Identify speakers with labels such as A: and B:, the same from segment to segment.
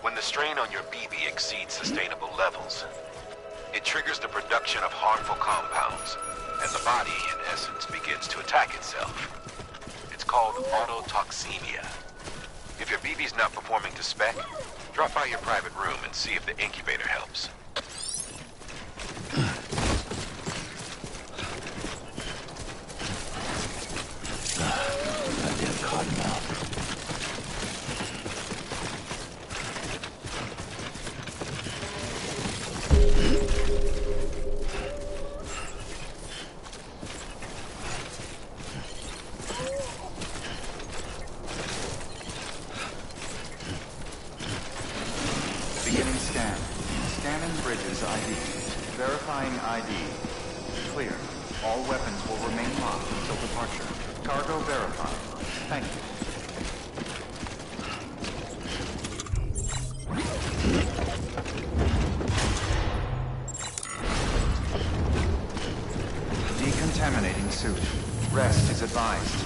A: When the strain on your BB exceeds sustainable levels, it triggers the production of harmful compounds, and the body, in essence, begins to attack itself. It's called autotoxemia. If your BB's not performing to spec, drop by your private room and see if the incubator helps.
B: Goddamn cottonmouth.
C: Beginning scan. Scanning bridges ID. Verifying ID. Clear. All weapons will remain locked until departure. Cargo verified. Thank you. Decontaminating suit. Rest is advised.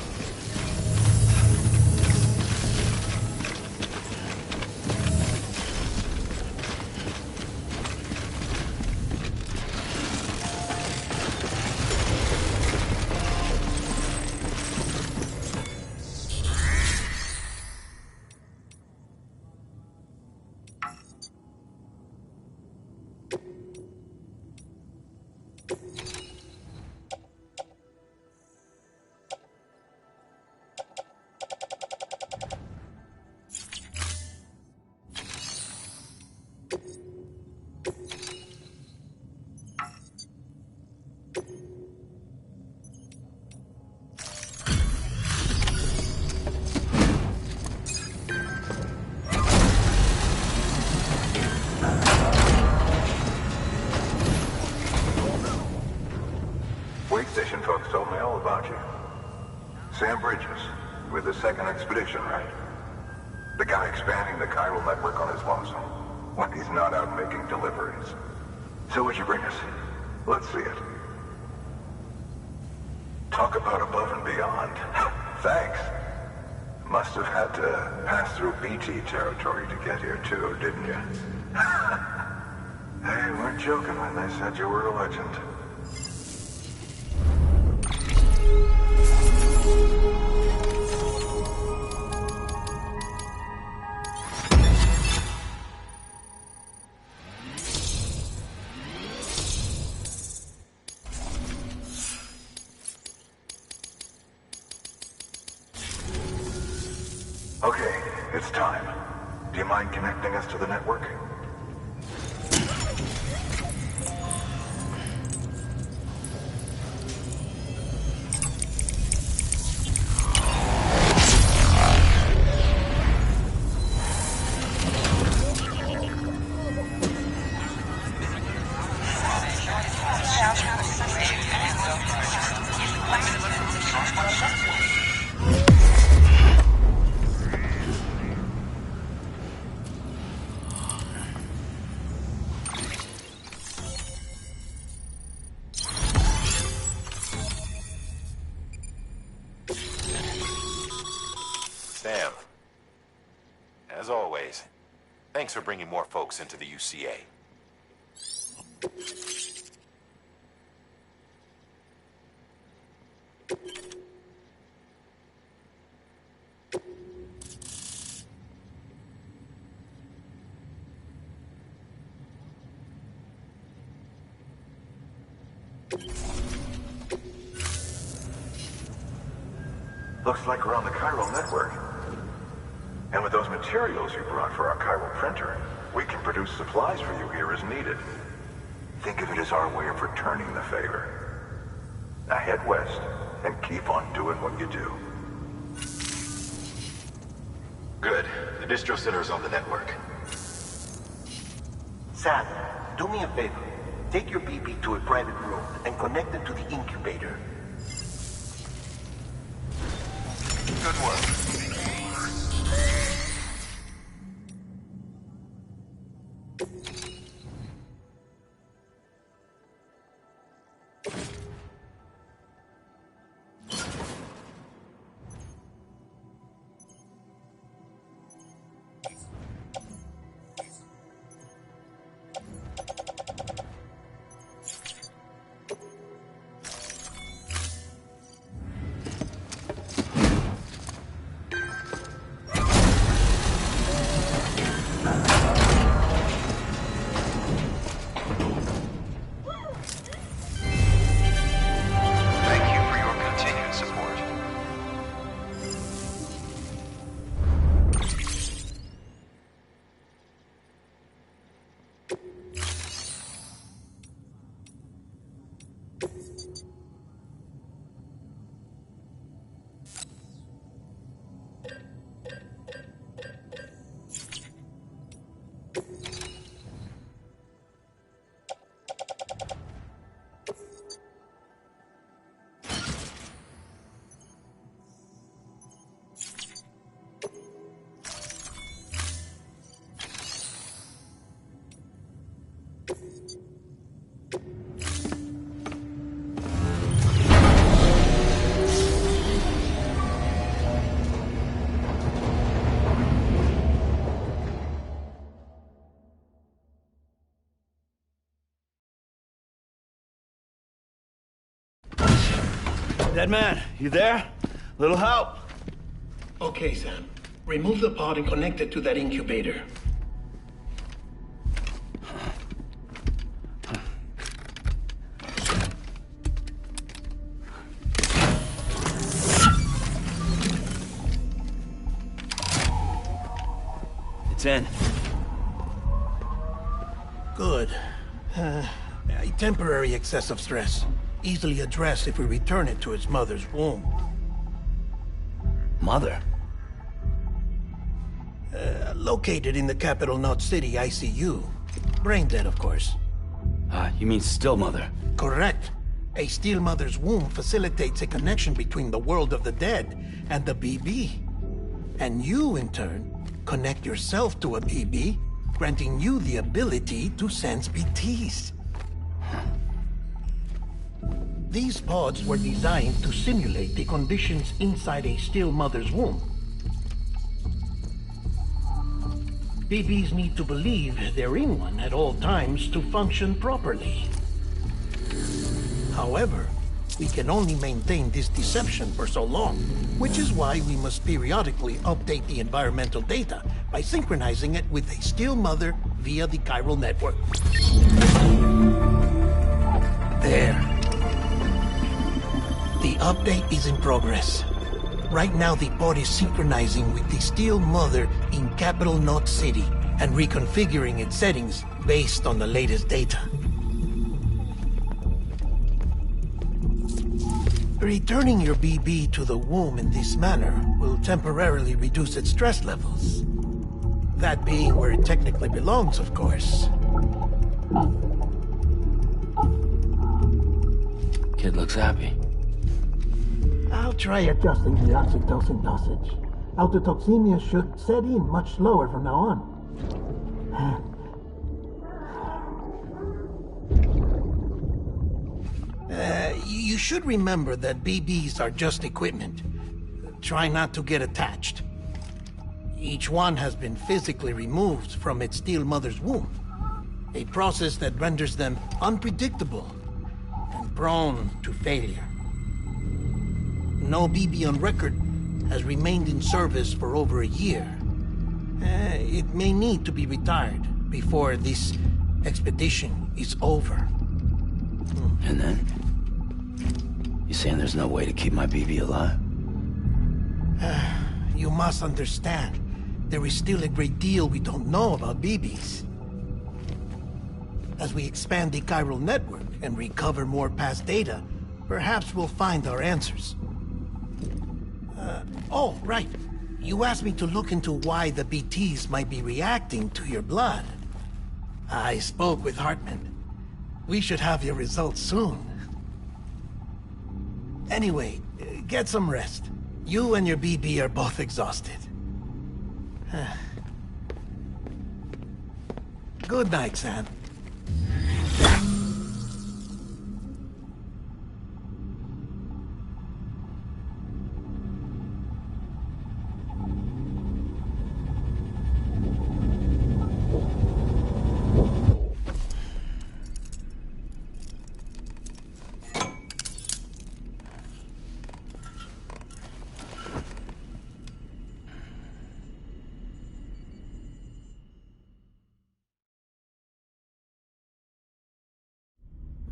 D: Second expedition, right? The guy expanding the chiral network on his lonesome. When he's not out making deliveries. So what'd you bring us? Let's see it. Talk about above and beyond. Thanks. Must have had to pass through BT territory to get here too, didn't you? They weren't joking when they said you were a legend. Okay, it's time. Do you mind connecting us to the network?
A: As always, thanks for bringing more folks into the UCA.
D: Looks like we're on the chiral network. And with those materials you brought for our chiral printer, we can produce supplies for you here as needed. Think of it as our way of returning the favor. Now head west and keep on doing what you do.
A: Good. The distro center is on the network.
E: Sam, do me a favor. Take your BB to a private room and connect it to the incubator.
A: Good work.
B: Dead man, you there? Little help?
E: Okay, Sam. Remove the pod and connect it to that incubator.
B: It's in.
E: Good. A temporary excess of stress. Easily addressed if we return it to its mother's womb.
B: Mother?
E: Located in the capital Knot City ICU. Brain dead, of course.
B: You mean still mother?
E: Correct. A still mother's womb facilitates a connection between the world of the dead and the BB. And you, in turn, connect yourself to a BB, granting you the ability to sense BTs. These pods were designed to simulate the conditions inside a still mother's womb. BBs need to believe they're in one at all times to function properly. However, we can only maintain this deception for so long, which is why we must periodically update the environmental data by synchronizing it with a still mother via the chiral network. There. The update is in progress. Right now, the pod is synchronizing with the still mother in capital Knot City and reconfiguring its settings based on the latest data. Returning your BB to the womb in this manner will temporarily reduce its stress levels. That being where it technically belongs, of course.
B: Kid looks happy.
E: I'll try adjusting the oxytocin dosage. Autotoxemia should set in much slower from now on. You should remember that BBs are just equipment. Try not to get attached. Each one has been physically removed from its still mother's womb. A process that renders them unpredictable and prone to failure. No BB on record has remained in service for over a year. It may need to be retired before this expedition is over.
B: And then? You saying there's no way to keep my BB alive?
E: You must understand, there is still a great deal we don't know about BBs. As we expand the chiral network and recover more past data, perhaps we'll find our answers. Oh, right. You asked me to look into why the BTs might be reacting to your blood. I spoke with Hartman. We should have your results soon. Anyway, get some rest. You and your BB are both exhausted. Good night, Sam.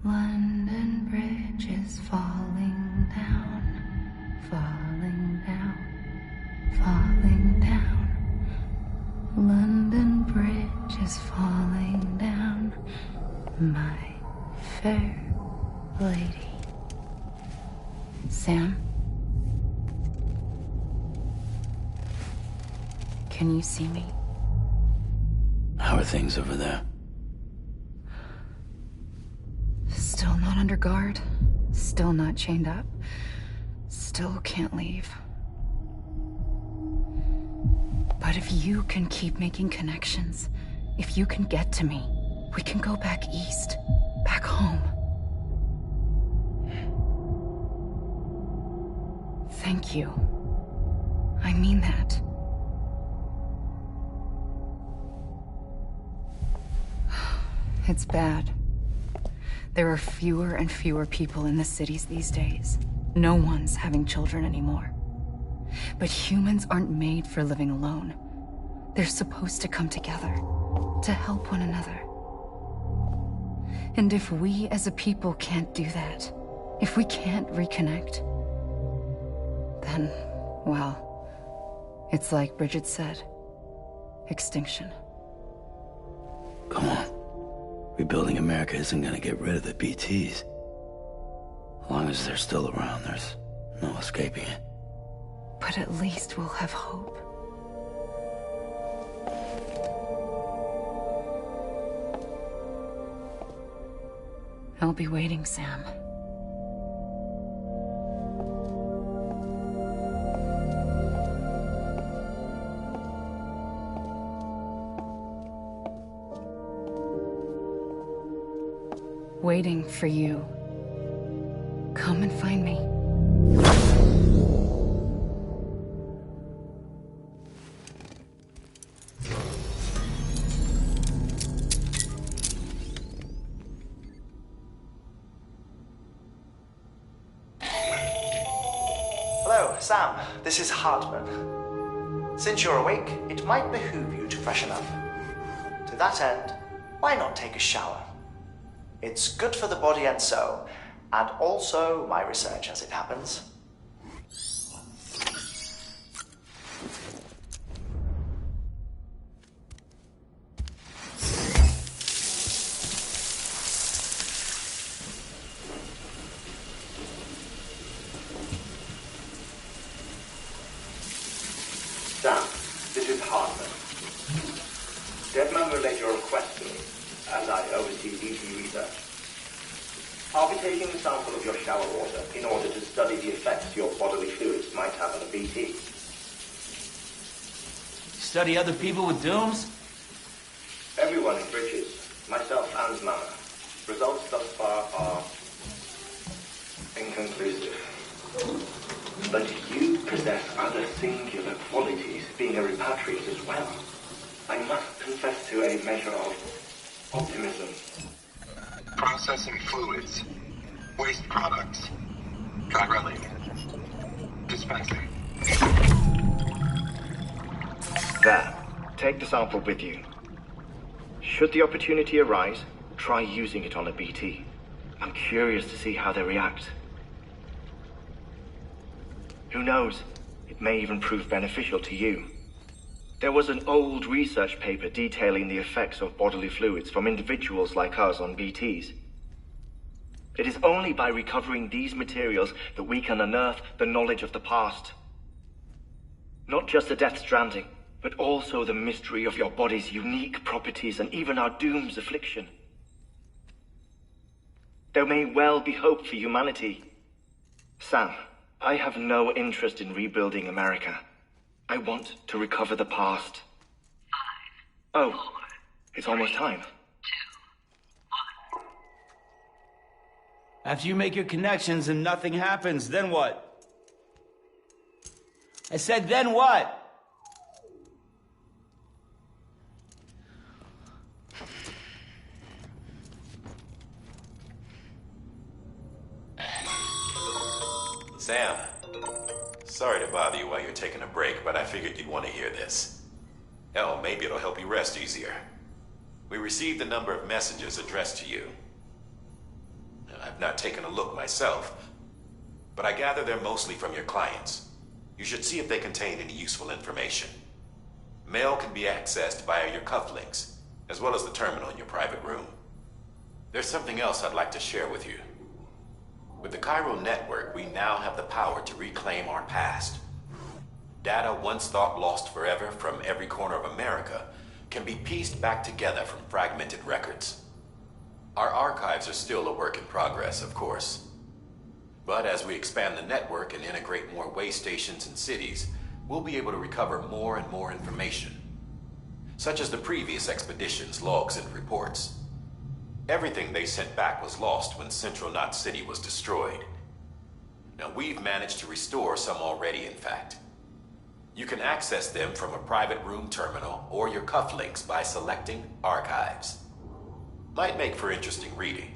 F: London Bridge is falling down, falling down, falling down. London Bridge is falling down, my fair lady. Sam? Can you see me?
B: How are things over there?
F: Still not under guard, still not chained up, still can't leave. But if you can keep making connections, if you can get to me, we can go back east, back home. Thank you. I mean that. It's bad. There are fewer and fewer people in the cities these days. No one's having children anymore. But humans aren't made for living alone. They're supposed to come together, to help one another. And if we as a people can't do that, if we can't reconnect, then, well, it's like Bridget said, extinction.
B: Come on. Rebuilding America isn't gonna get rid of the BTs. As long as they're still around, there's no escaping it.
F: But at least we'll have hope. I'll be waiting, Sam. Waiting for you. Come and find me.
G: Hello, Sam. This is Hartman. Since you're awake, it might behoove you to freshen up. To that end, why not take a shower? It's good for the body and soul, and also my research as it happens.
H: Sam, this is Hartman. Deadman relayed your request to me, as I oversee BT research. I'll be taking a sample of your shower water in order to study the effects your bodily fluids might have on a BT.
I: Study other people with dooms?
H: Everyone in Bridges, myself and Mama. Results thus far are inconclusive. But you possess other singular qualities, being a repatriate as well. I must confess to a measure of optimism.
D: Processing fluids. Waste products. Dry dispensing.
H: There. Take the sample with you. Should the opportunity arise, try using it on a BT. I'm curious to see how they react. Who knows? It may even prove beneficial to you. There was an old research paper detailing the effects of bodily fluids from individuals like us on BTs. It is only by recovering these materials that we can unearth the knowledge of the past. Not just the Death Stranding, but also the mystery of your body's unique properties and even our doom's affliction. There may well be hope for humanity. Sam, I have no interest in rebuilding America. I want to recover the past. 5, 4, it's almost time. 2, 1.
I: After you make your connections and nothing happens, then what? I said, then what?
A: Sam, sorry to bother you while you're taking a break, but I figured you'd want to hear this. Hell, maybe it'll help you rest easier. We received a number of messages addressed to you. I've not taken a look myself, but I gather they're mostly from your clients. You should see if they contain any useful information. Mail can be accessed via your cufflinks, as well as the terminal in your private room. There's something else I'd like to share with you. With the Cairo network, we now have the power to reclaim our past. Data once thought lost forever from every corner of America can be pieced back together from fragmented records. Our archives are still a work in progress, of course. But as we expand the network and integrate more way stations and cities, we'll be able to recover more and more information, such as the previous expedition's logs and reports. Everything they sent back was lost when Central Knot City was destroyed. Now, we've managed to restore some already, in fact. You can access them from a private room terminal or your cufflinks by selecting Archives. Might make for interesting reading.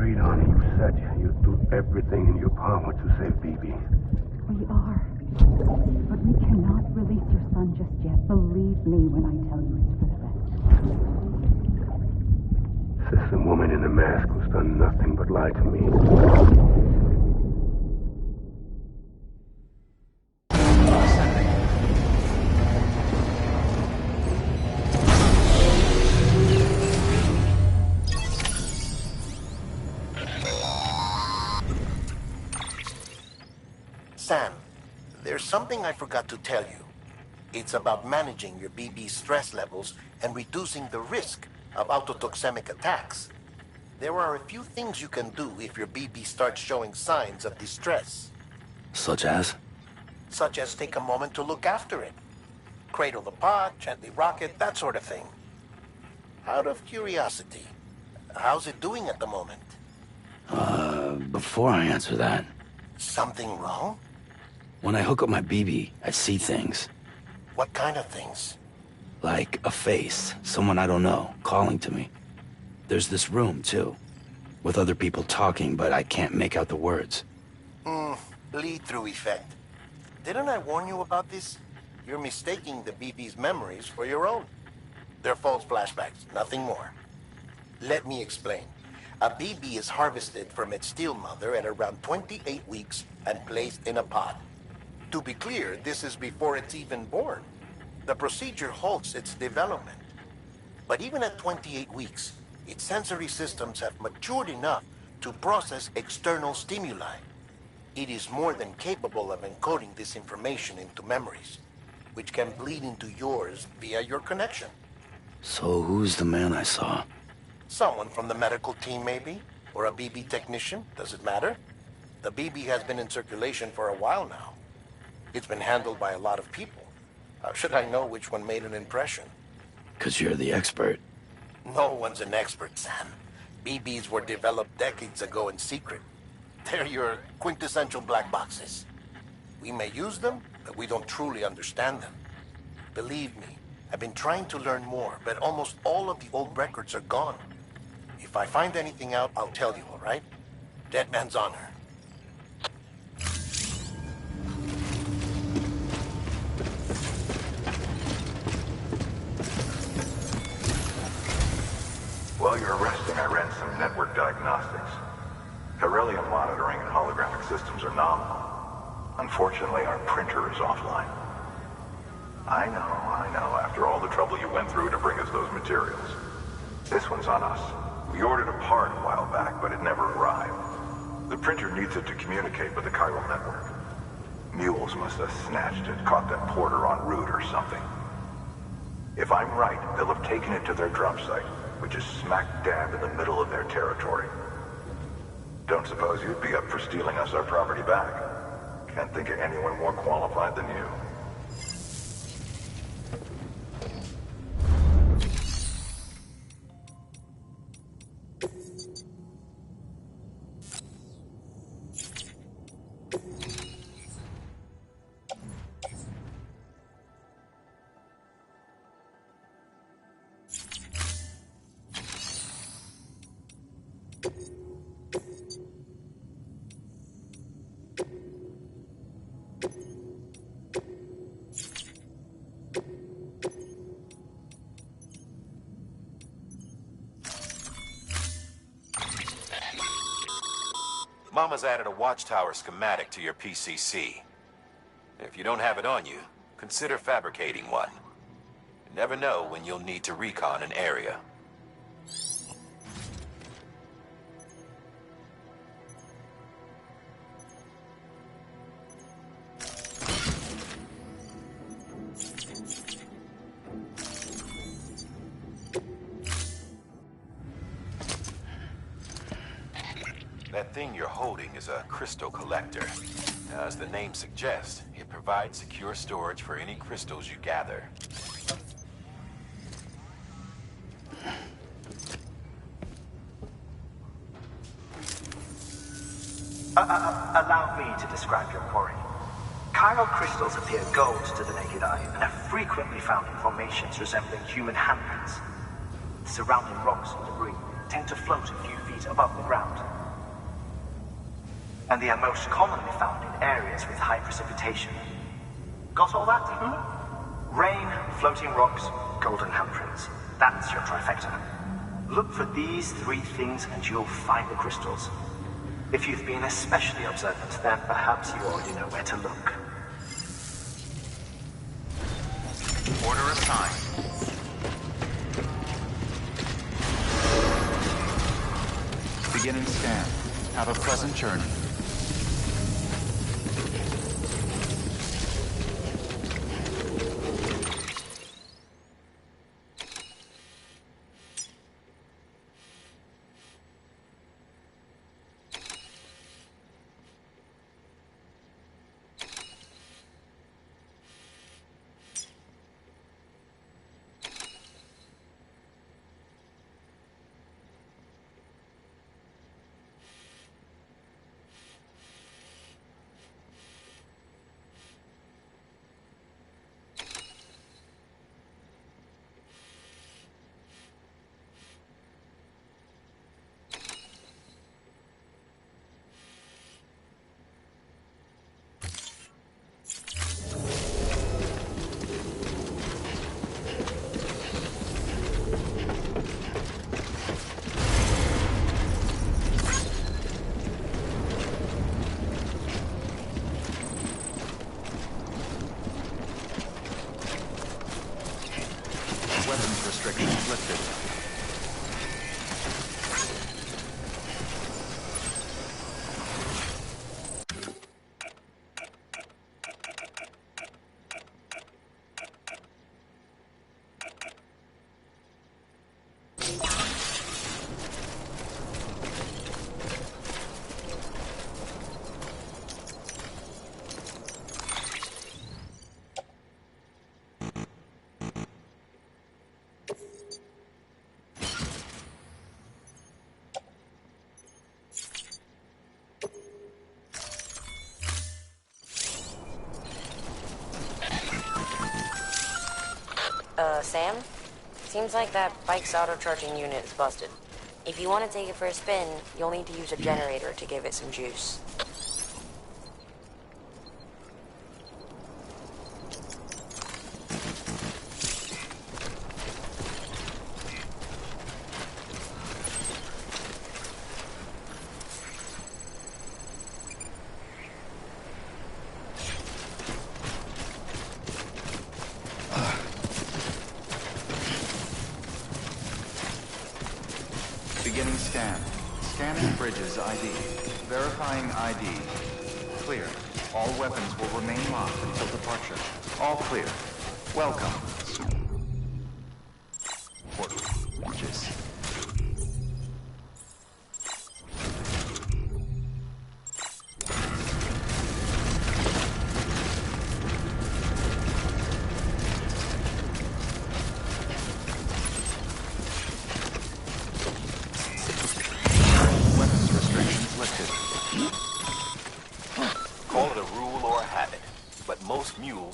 J: sweetheart, you said you'd do everything in your power to save BB.
K: We are. But we cannot release your son just yet. Believe me when I tell you it's for the best.
J: Says the woman in the mask who's done nothing but lie to me.
E: Sam, there's something I forgot to tell you. It's about managing your BB stress levels and reducing the risk of autotoxemic attacks. There are a few things you can do if your BB starts showing signs of distress.
B: Such as?
E: Such as take a moment to look after it. Cradle the pod, gently rock it, that sort of thing. Out of curiosity, how's it doing at the moment?
B: Before I answer that...
E: Something wrong?
B: When I hook up my BB, I see things.
E: What kind of things?
B: Like a face, someone I don't know, calling to me. There's this room, too, with other people talking, but I can't make out the words.
E: Bleed-through effect. Didn't I warn you about this? You're mistaking the BB's memories for your own. They're false flashbacks, nothing more. Let me explain. A BB is harvested from its steel mother at around 28 weeks and placed in a pod. To be clear, this is before it's even born. The procedure halts its development. But even at 28 weeks, its sensory systems have matured enough to process external stimuli. It is more than capable of encoding this information into memories, which can bleed into yours via your connection.
B: So who's the man I saw?
E: Someone from the medical team, maybe? Or a BB technician? Does it matter? The BB has been in circulation for a while now. It's been handled by a lot of people. How should I know which one made an impression?
B: 'Cause you're the expert.
E: No one's an expert, Sam. BBs were developed decades ago in secret. They're your quintessential black boxes. We may use them, but we don't truly understand them. Believe me, I've been trying to learn more, but almost all of the old records are gone. If I find anything out, I'll tell you, all right? Dead man's honor.
D: While you're resting, I ran some network diagnostics. Beryllium monitoring and holographic systems are nominal. Unfortunately, our printer is offline. I know, after all the trouble you went through to bring us those materials. This one's on us. We ordered a part a while back, but it never arrived. The printer needs it to communicate with the chiral network. Mules must have snatched it, caught that porter en route or something. If I'm right, they'll have taken it to their drop site, which is smack dab in the middle of their territory. Don't suppose you'd be up for stealing us our property back? Can't think of anyone more qualified than you.
A: Mama's added a watchtower schematic to your PCC. If you don't have it on you, consider fabricating one. You never know when you'll need to recon an area. That thing you're holding is a crystal collector. Now, as the name suggests, it provides secure storage for any crystals you gather.
L: Allow me to describe your quarry. Chiral crystals appear gold to the naked eye and are frequently found in formations resembling human handprints. Surrounding rocks and debris tend to float a few feet above the ground. and they are most commonly found in areas with high precipitation. Got all that? Rain, floating rocks, golden handprints. That's your trifecta. Look for these three things and you'll find the crystals. If you've been especially observant, then perhaps you already know where to look.
C: Order assigned. Beginning scan. Have a pleasant journey. Restrictions lifted.
M: Sam? Seems like that bike's auto-charging unit is busted. If you want to take it for a spin, you'll need to use a generator to give it some juice.
C: Beginning scan. Scanning bridges ID. Verifying ID. Clear. All weapons will remain locked until departure. All clear. Welcome. Bridges.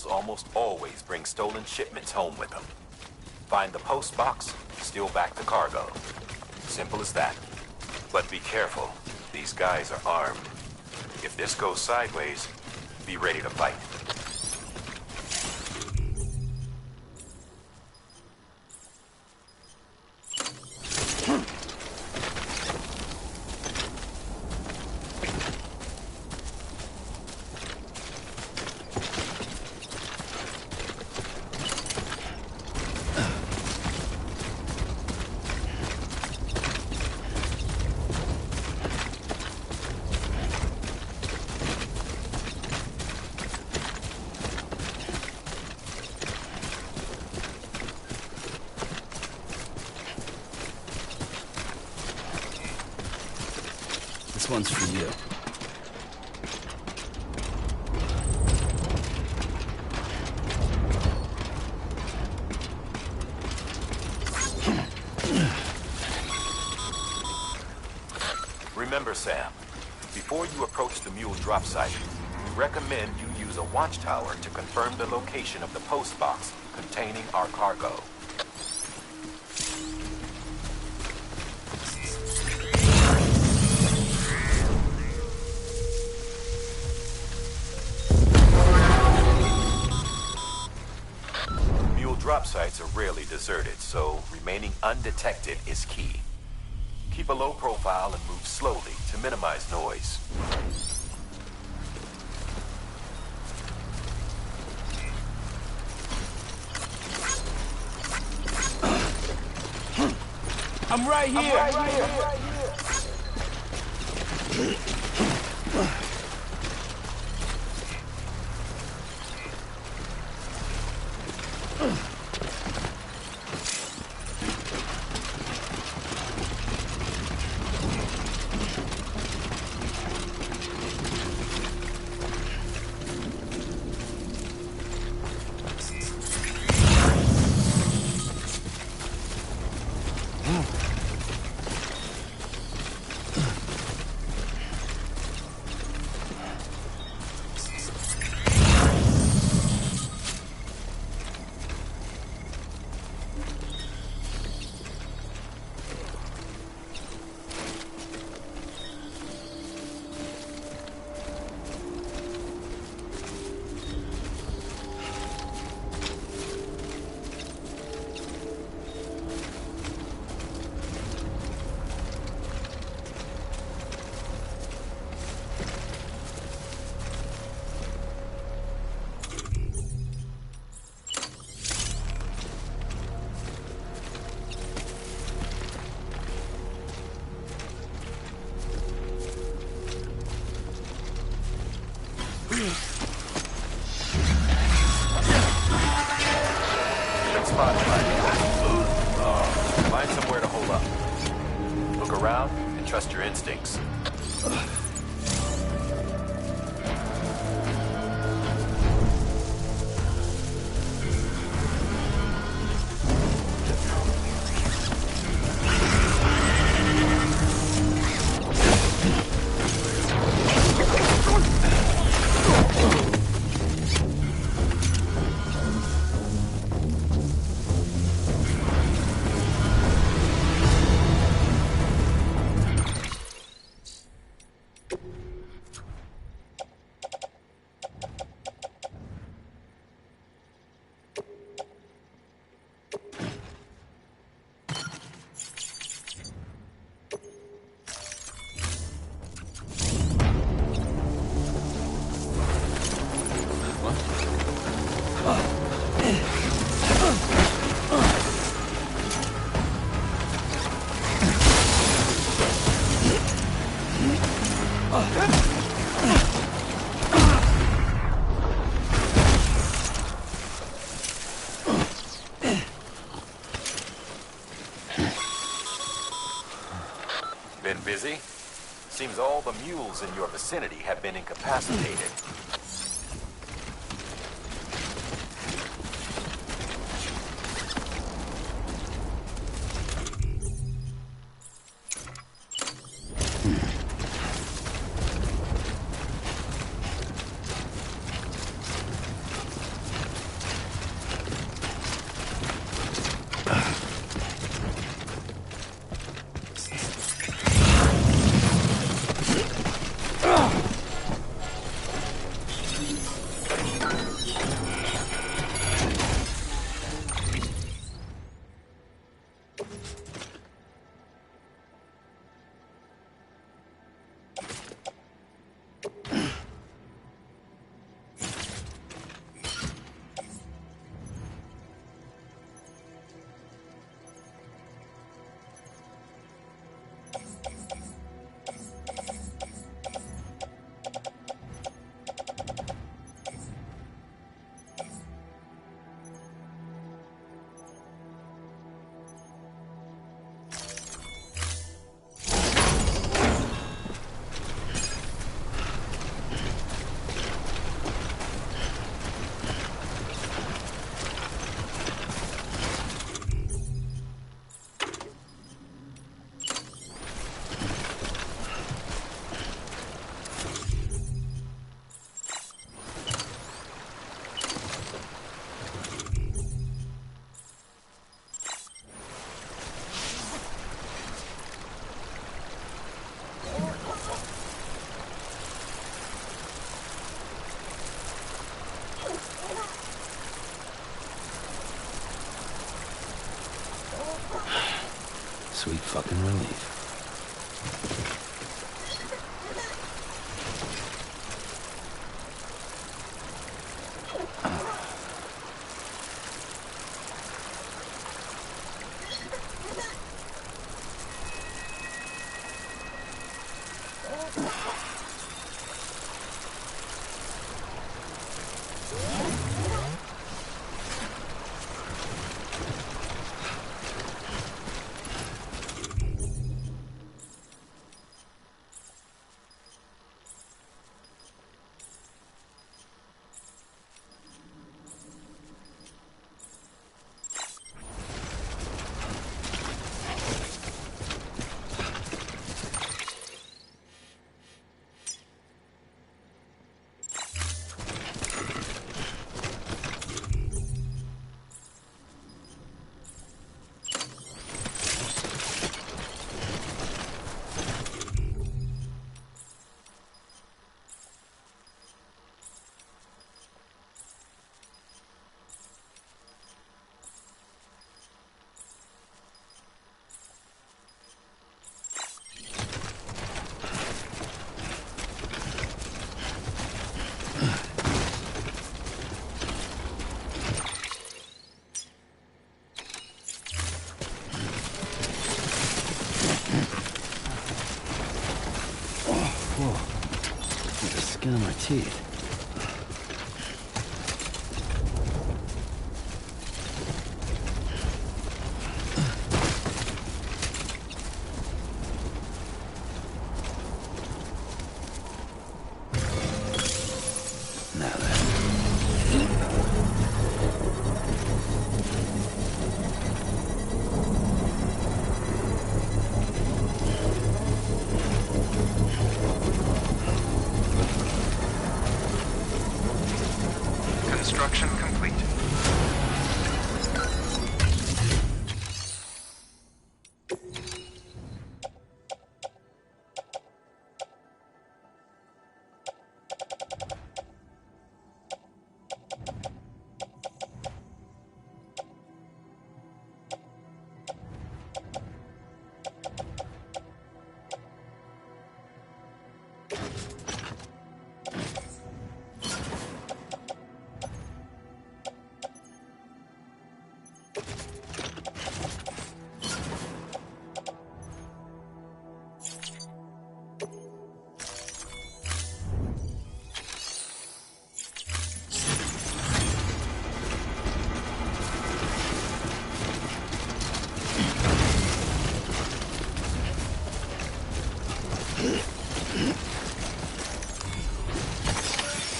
A: Almost always bring stolen shipments home with them. Find the post box, steal back the cargo. Simple as that. But be careful. These guys are armed. If this goes sideways, be ready to fight.
B: This one's for you.
A: Remember, Sam, before you approach the mule drop site, we recommend you use a watchtower to confirm the location of the post box containing our cargo. job sites are rarely deserted, so remaining undetected is key. Keep a low profile and move slowly to minimize noise.
I: I'm right here!
A: Find somewhere to hold up. Look around and trust your instincts. Been busy? Seems all the mules in your vicinity have been incapacitated.
B: sweet fucking relief. Skin on my teeth.
C: Construction complete.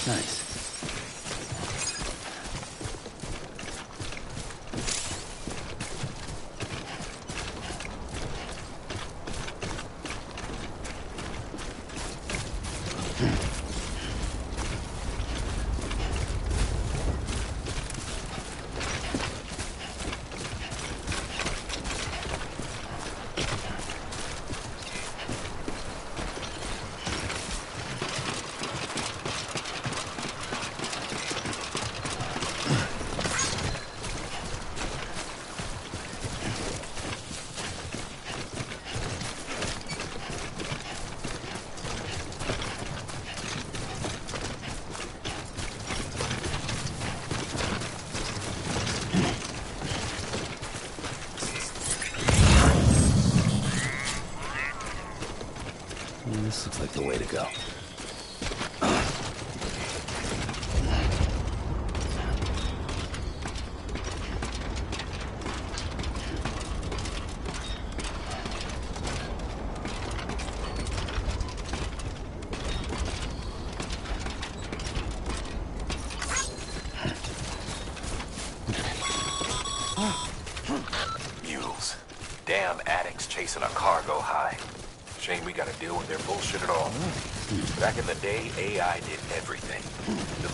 B: Nice. This looks like the way to go.
A: Mules. Damn addicts chasing a cargo high. Shame we gotta deal with their bullshit at all. Back in the day, AI did everything.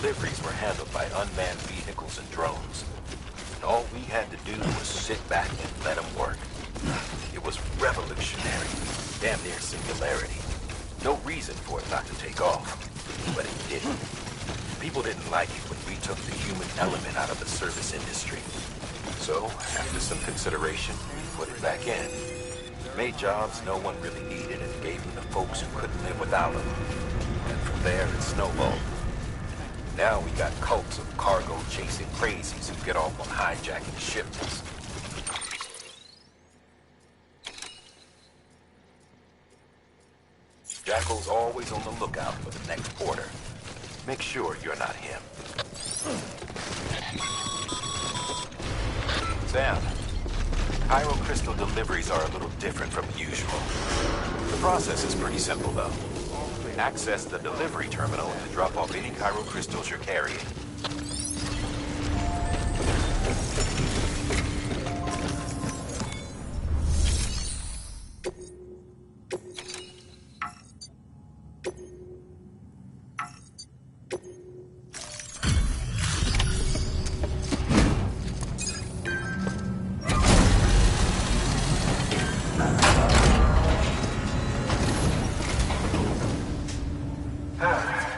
A: Deliveries were handled by unmanned vehicles and drones. And all we had to do was sit back and let them work. It was revolutionary, damn near singularity. No reason for it not to take off, but it didn't. People didn't like it when we took the human element out of the service industry. So, after some consideration, we put it back in. Made jobs no one really needed and gave them to folks who couldn't live without them. And from there, it snowballed. Now we got cults of cargo-chasing crazies who get off on hijacking shipments. Jackal's always on the lookout for the next porter. Make sure you're not him. Sam, Pyro crystal deliveries are a little different from usual. The process is pretty simple, though. Access the delivery terminal to drop off any Pyro crystals you're carrying.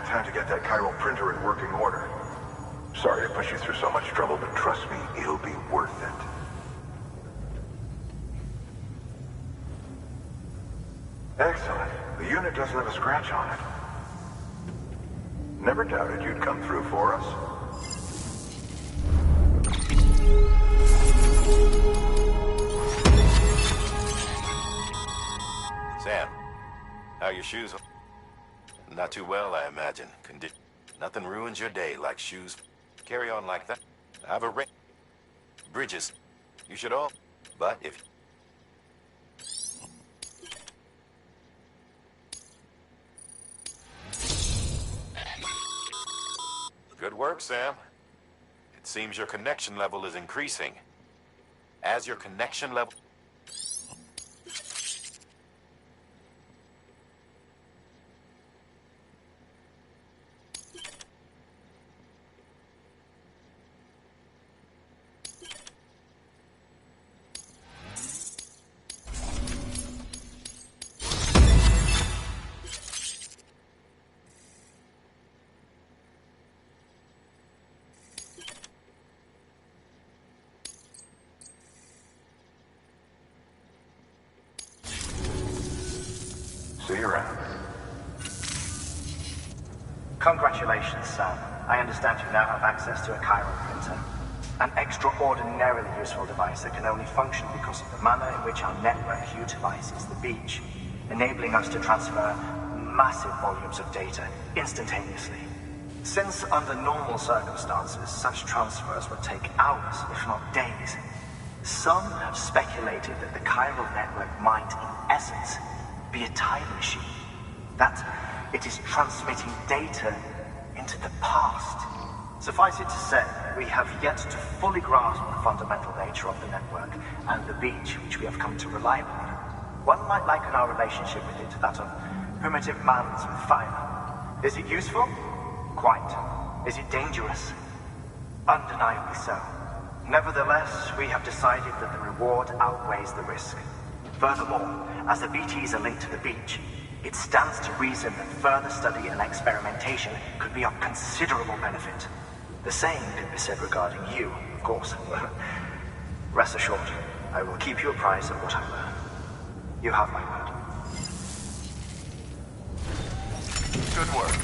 D: Time to get that chiral printer in working order. Sorry to push you through so much trouble, but trust me, it'll be worth it. Excellent. The unit doesn't have a scratch on it. Never doubted you'd come through for us.
A: Sam, how are your shoes? Not too well, I imagine. Nothing ruins your day like shoes. Carry on like that. I've arranged bridges. You should all. But if... Good work, Sam. It seems your connection level is increasing. As your connection level...
D: See you around.
L: Congratulations, Sam. I understand you now have access to a chiral printer. An extraordinarily useful device that can only function because of the manner in which our network utilizes the beach, enabling us to transfer massive volumes of data instantaneously. Since under normal circumstances, such transfers would take hours, if not days, some have speculated that the chiral network might, in essence, be a time machine. That it is transmitting data into the past. Suffice it to say, we have yet to fully grasp the fundamental nature of the network and the beach which we have come to rely upon. One might liken our relationship with it to that of primitive mans with fire. Is it useful? Quite. Is it dangerous? Undeniably so. Nevertheless, we have decided that the reward outweighs the risk. Furthermore, as the BTs are linked to the beach, it stands to reason that further study and experimentation could be of considerable benefit. The same could be said regarding you, of course. Rest assured, I will keep you apprised of what I learn. You have my word.
A: Good work.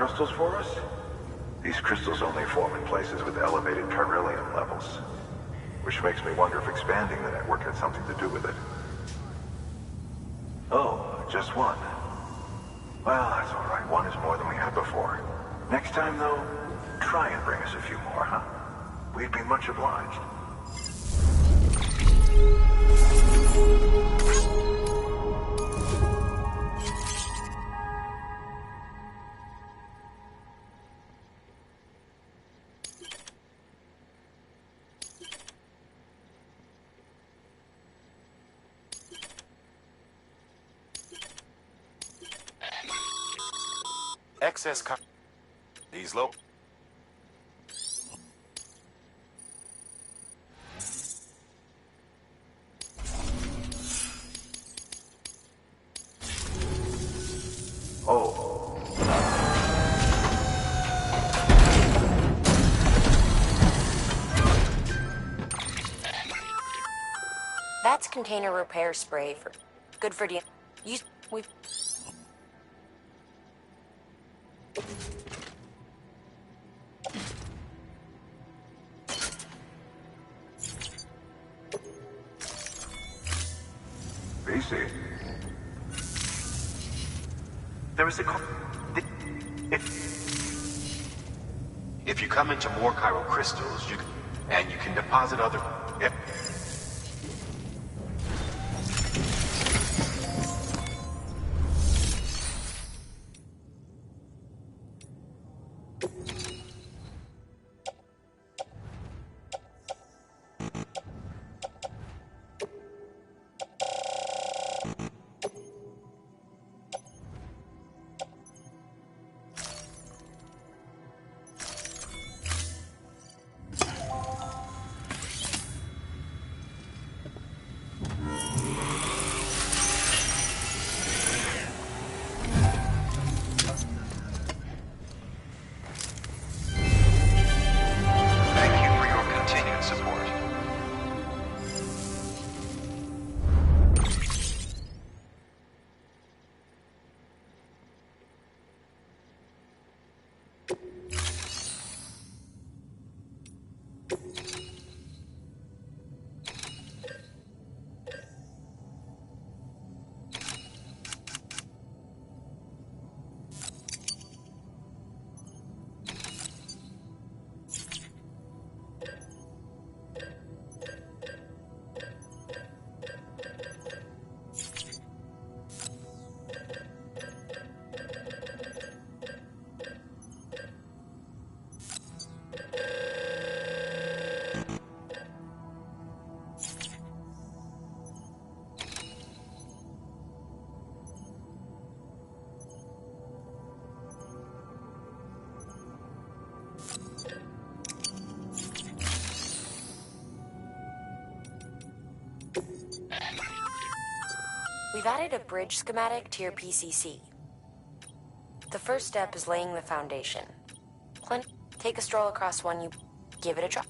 D: crystals for us? These crystals only form in places with elevated chiralium levels. Which makes me wonder if expanding the network had something to do with it. Oh, just one. Well, that's all right. One is more than we had before. Next time, though, try and bring us a few more, huh? We'd be much obliged.
A: Excess these low.
D: Oh.
M: That's container repair spray for good for we
D: BC.
L: There is a
A: If you come into more chiral crystals, you can deposit other.
M: We've added a bridge schematic to your PCC. The first step is laying the foundation. Take a stroll across one, you give it a try.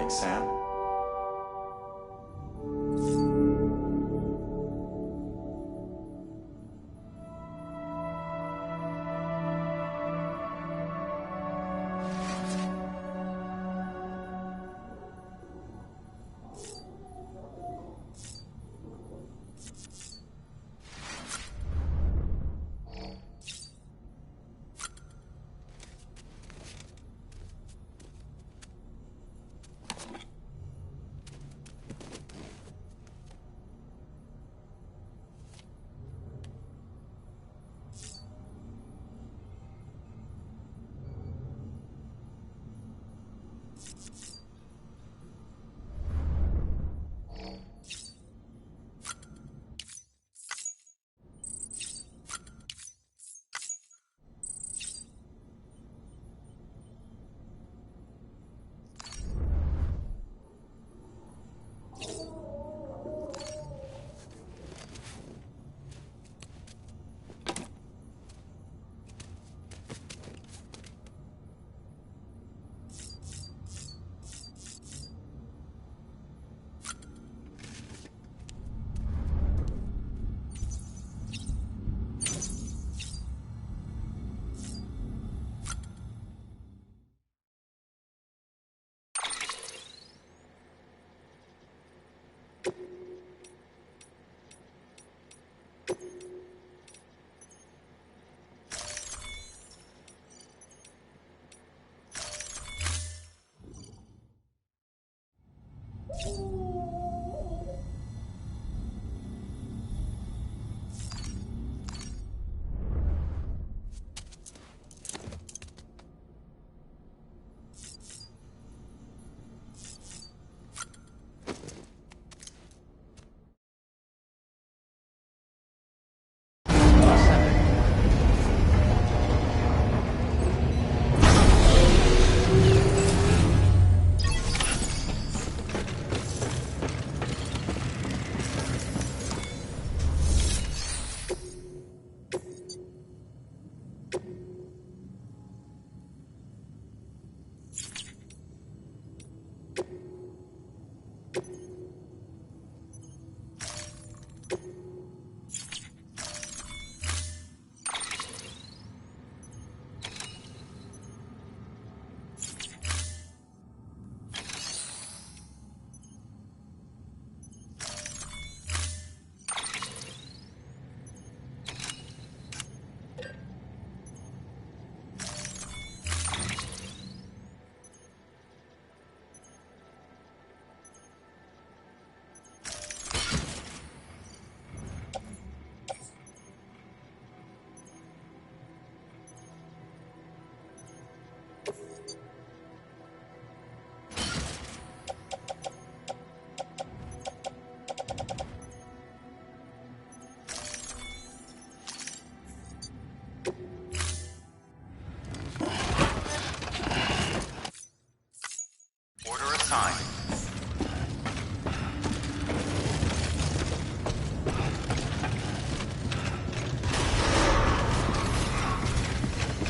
C: Thanks, Sam.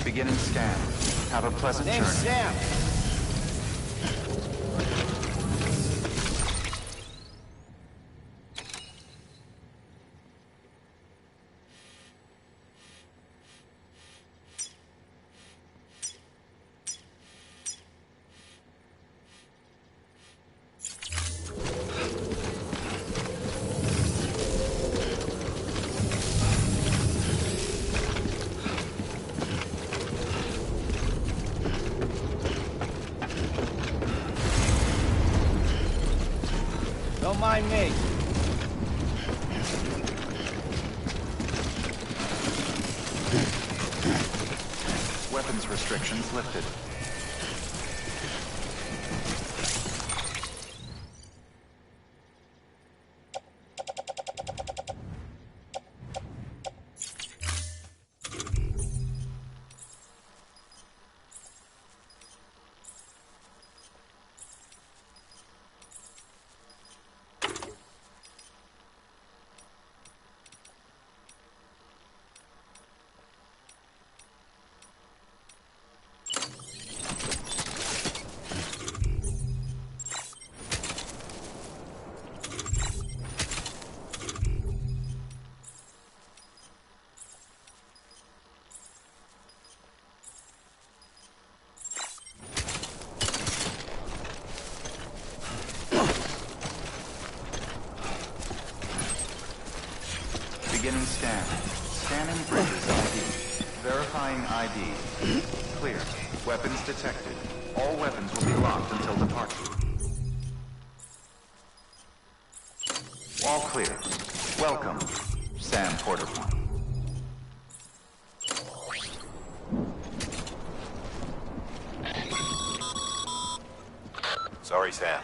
C: Beginning scan. Have a pleasant journey.
I: Name's Sam. Don't mind me.
C: Weapons restrictions lifted. Beginning scan. Scanning bridges ID. Verifying ID. Clear. Weapons detected. All weapons will be locked until departure. All clear. Welcome, Sam Porter.
A: Sorry, Sam.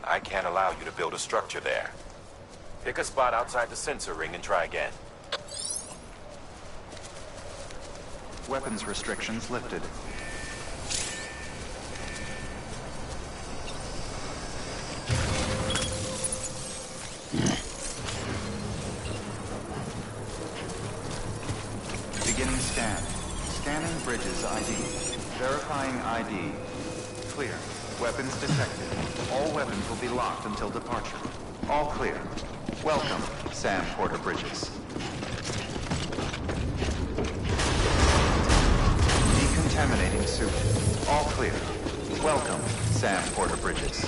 A: I can't allow you to build a structure there. Pick a spot outside the sensor ring and try again.
C: Weapons restrictions lifted. Beginning scan. Scanning bridges ID. Verifying ID. Clear. Weapons detected. All weapons will be locked until departure. All clear. Welcome, Sam Porter Bridges. Decontaminating suit. All clear. Welcome, Sam Porter Bridges.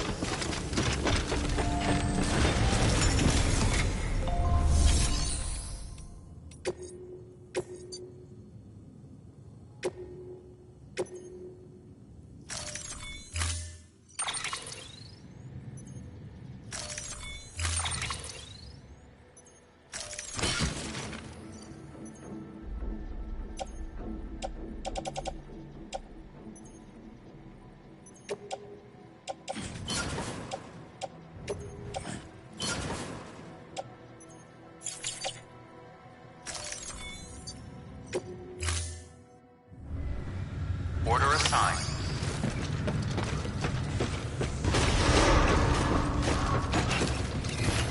C: Order assigned.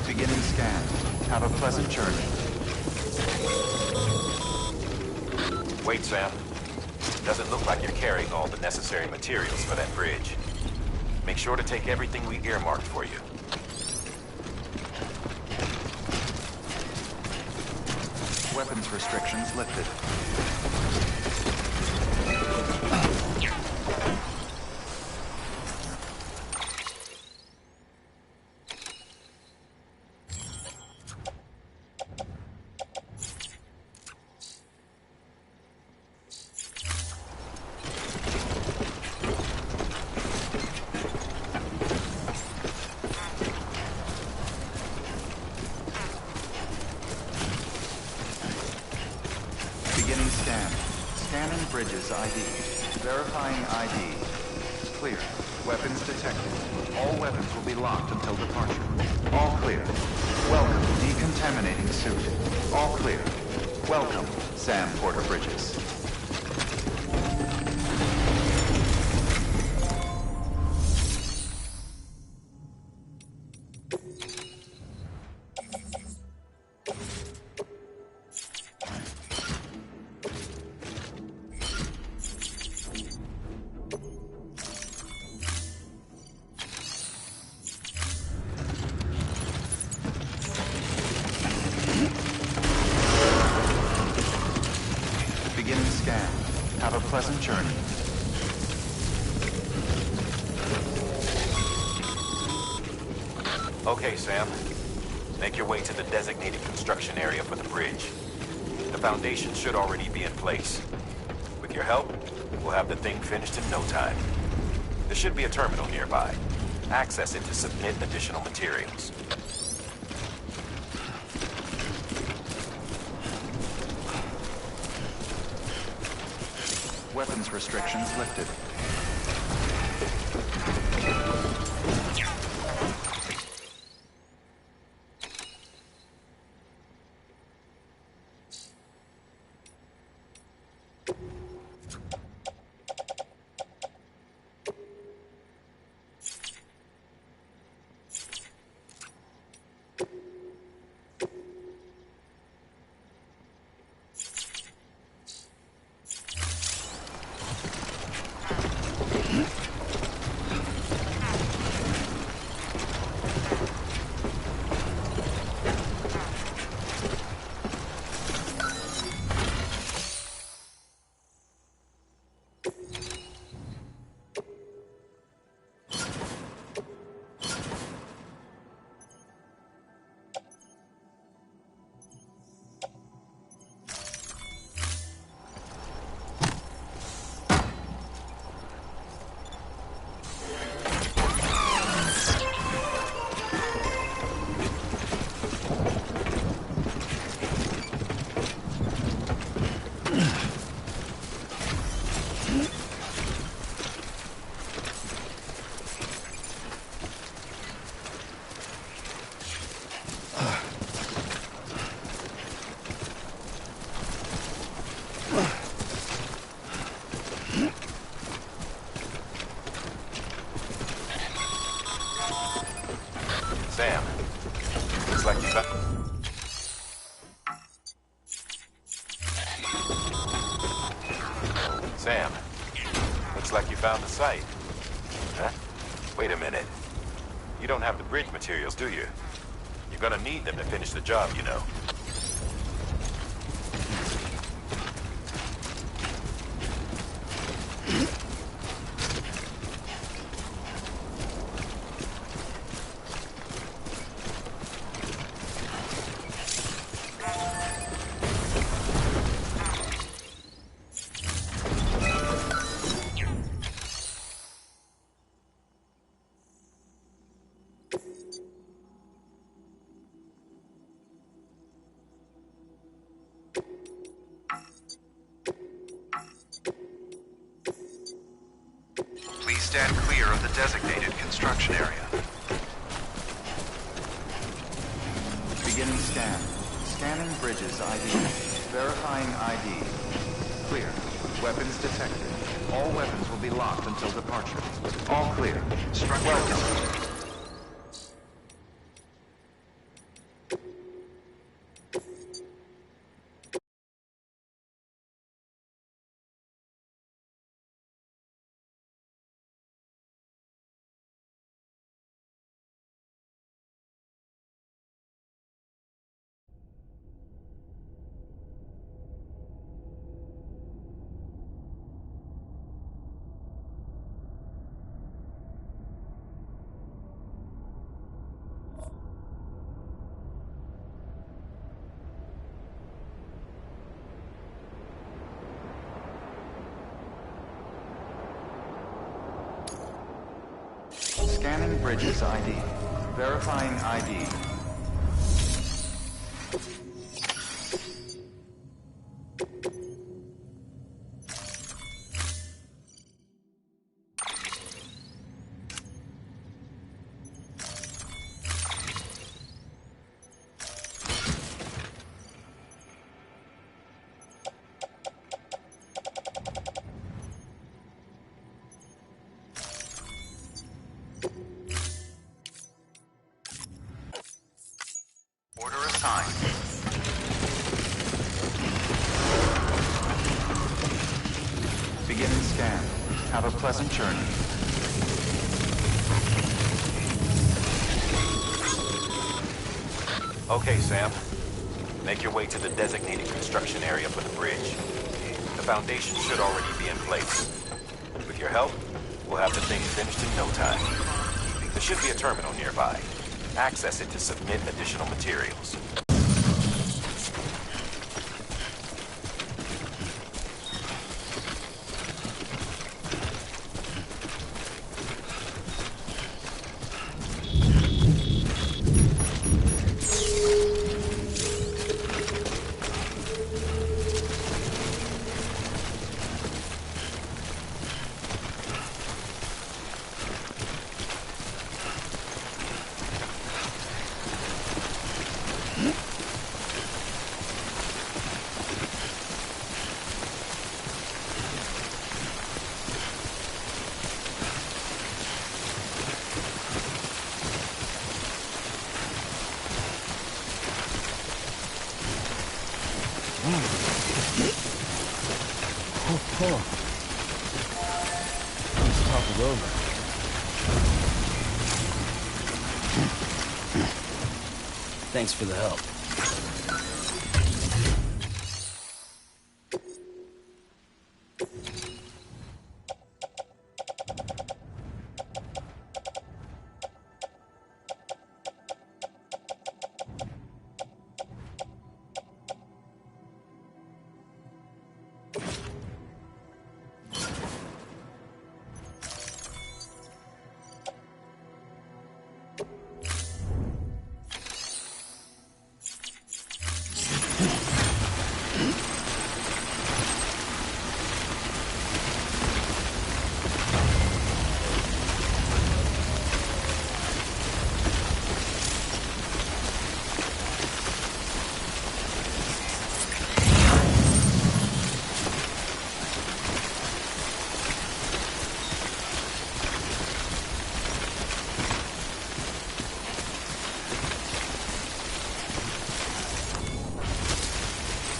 C: Beginning scan. Have a pleasant journey.
A: Wait, Sam. Doesn't look like you're carrying all the necessary materials for that bridge. Make sure to take everything we earmarked for you.
C: Weapons restrictions lifted. Beginning scan. Scanning bridges ID. Verifying ID. Clear. Weapons detected. All weapons will be locked until departure. All clear. Welcome, decontaminating suit. All clear. Welcome, Sam Porter Bridges. Beginning scan. Have a pleasant journey.
A: Okay, Sam. Make your way to the designated construction area for the bridge. The foundation should already be in place. With your help, we'll have the thing finished in no time. There should be a terminal nearby. Access it to submit additional materials.
C: Weapons restrictions lifted.
A: Sam, looks like you found... Sam, looks like you found the site. Huh? Wait a minute. You don't have the bridge materials, do you? You're gonna need them to finish the job, you know.
C: Stand clear of the designated construction area. Beginning scan. Scanning bridges ID. Verifying ID. Clear. Weapons detected. All weapons will be locked until departure. All clear. Welcome. Scanning bridges ID. Verifying ID. Beginning scan. Have a pleasant journey.
A: Okay, Sam. Make your way to the designated construction area for the bridge. The foundation should already be in place. With your help, we'll have the thing finished in no time. There should be a terminal nearby. Access it to submit additional materials.
B: Thanks for the help.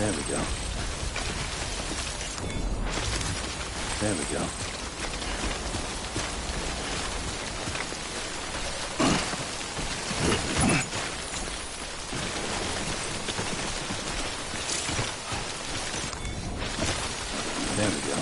B: There we go. There we go. There we go.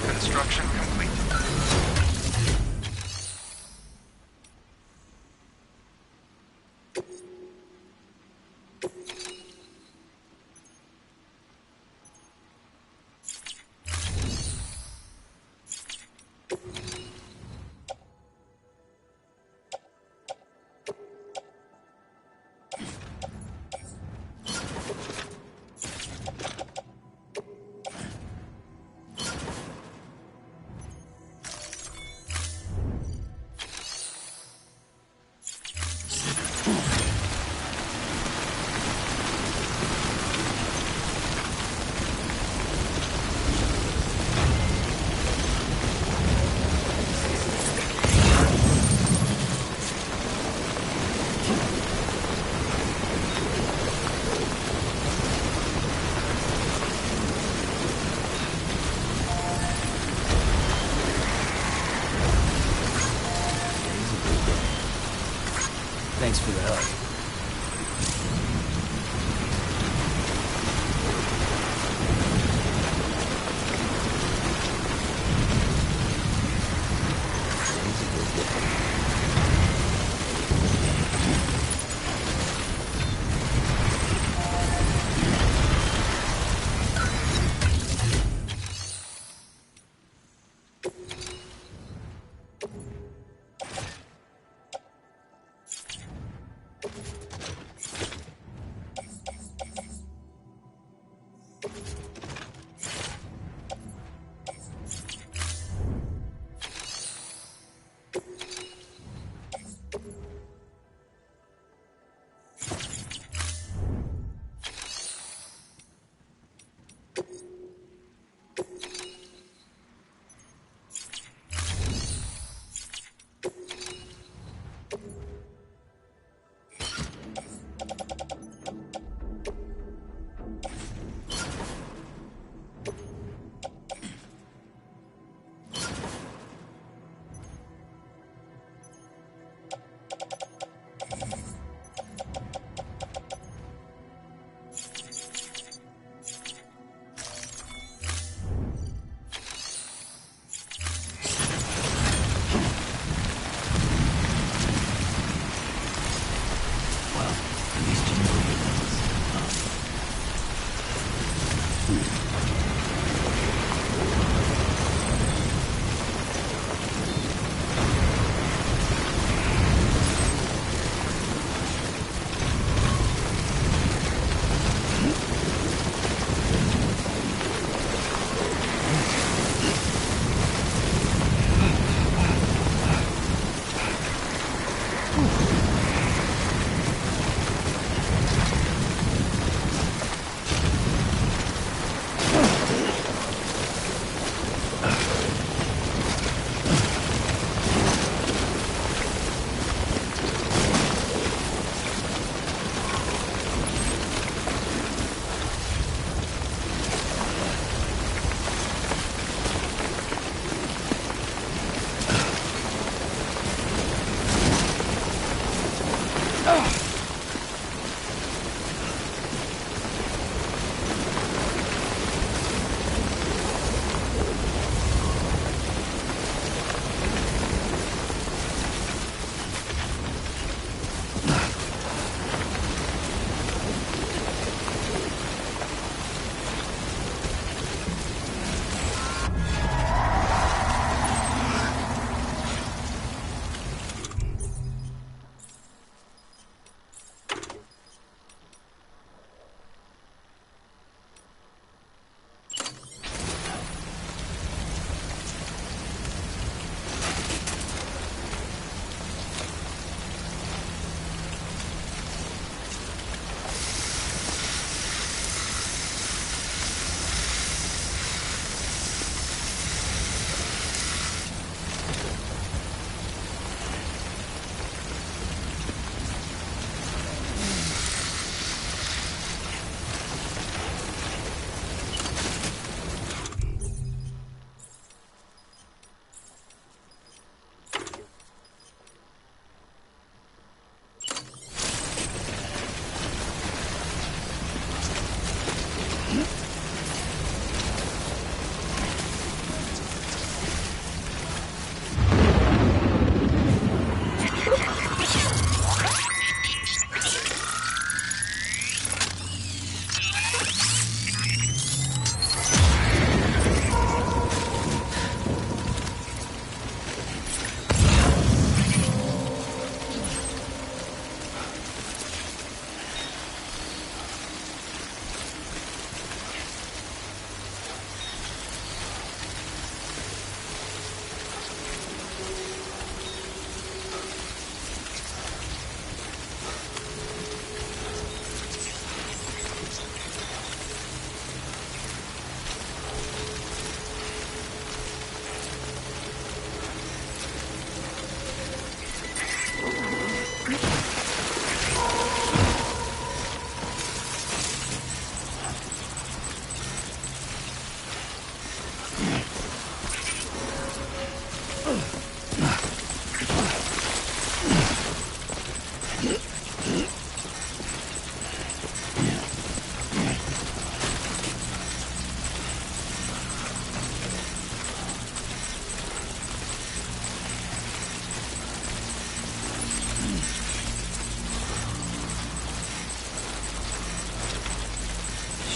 C: Construction complete.
B: Thanks for the help.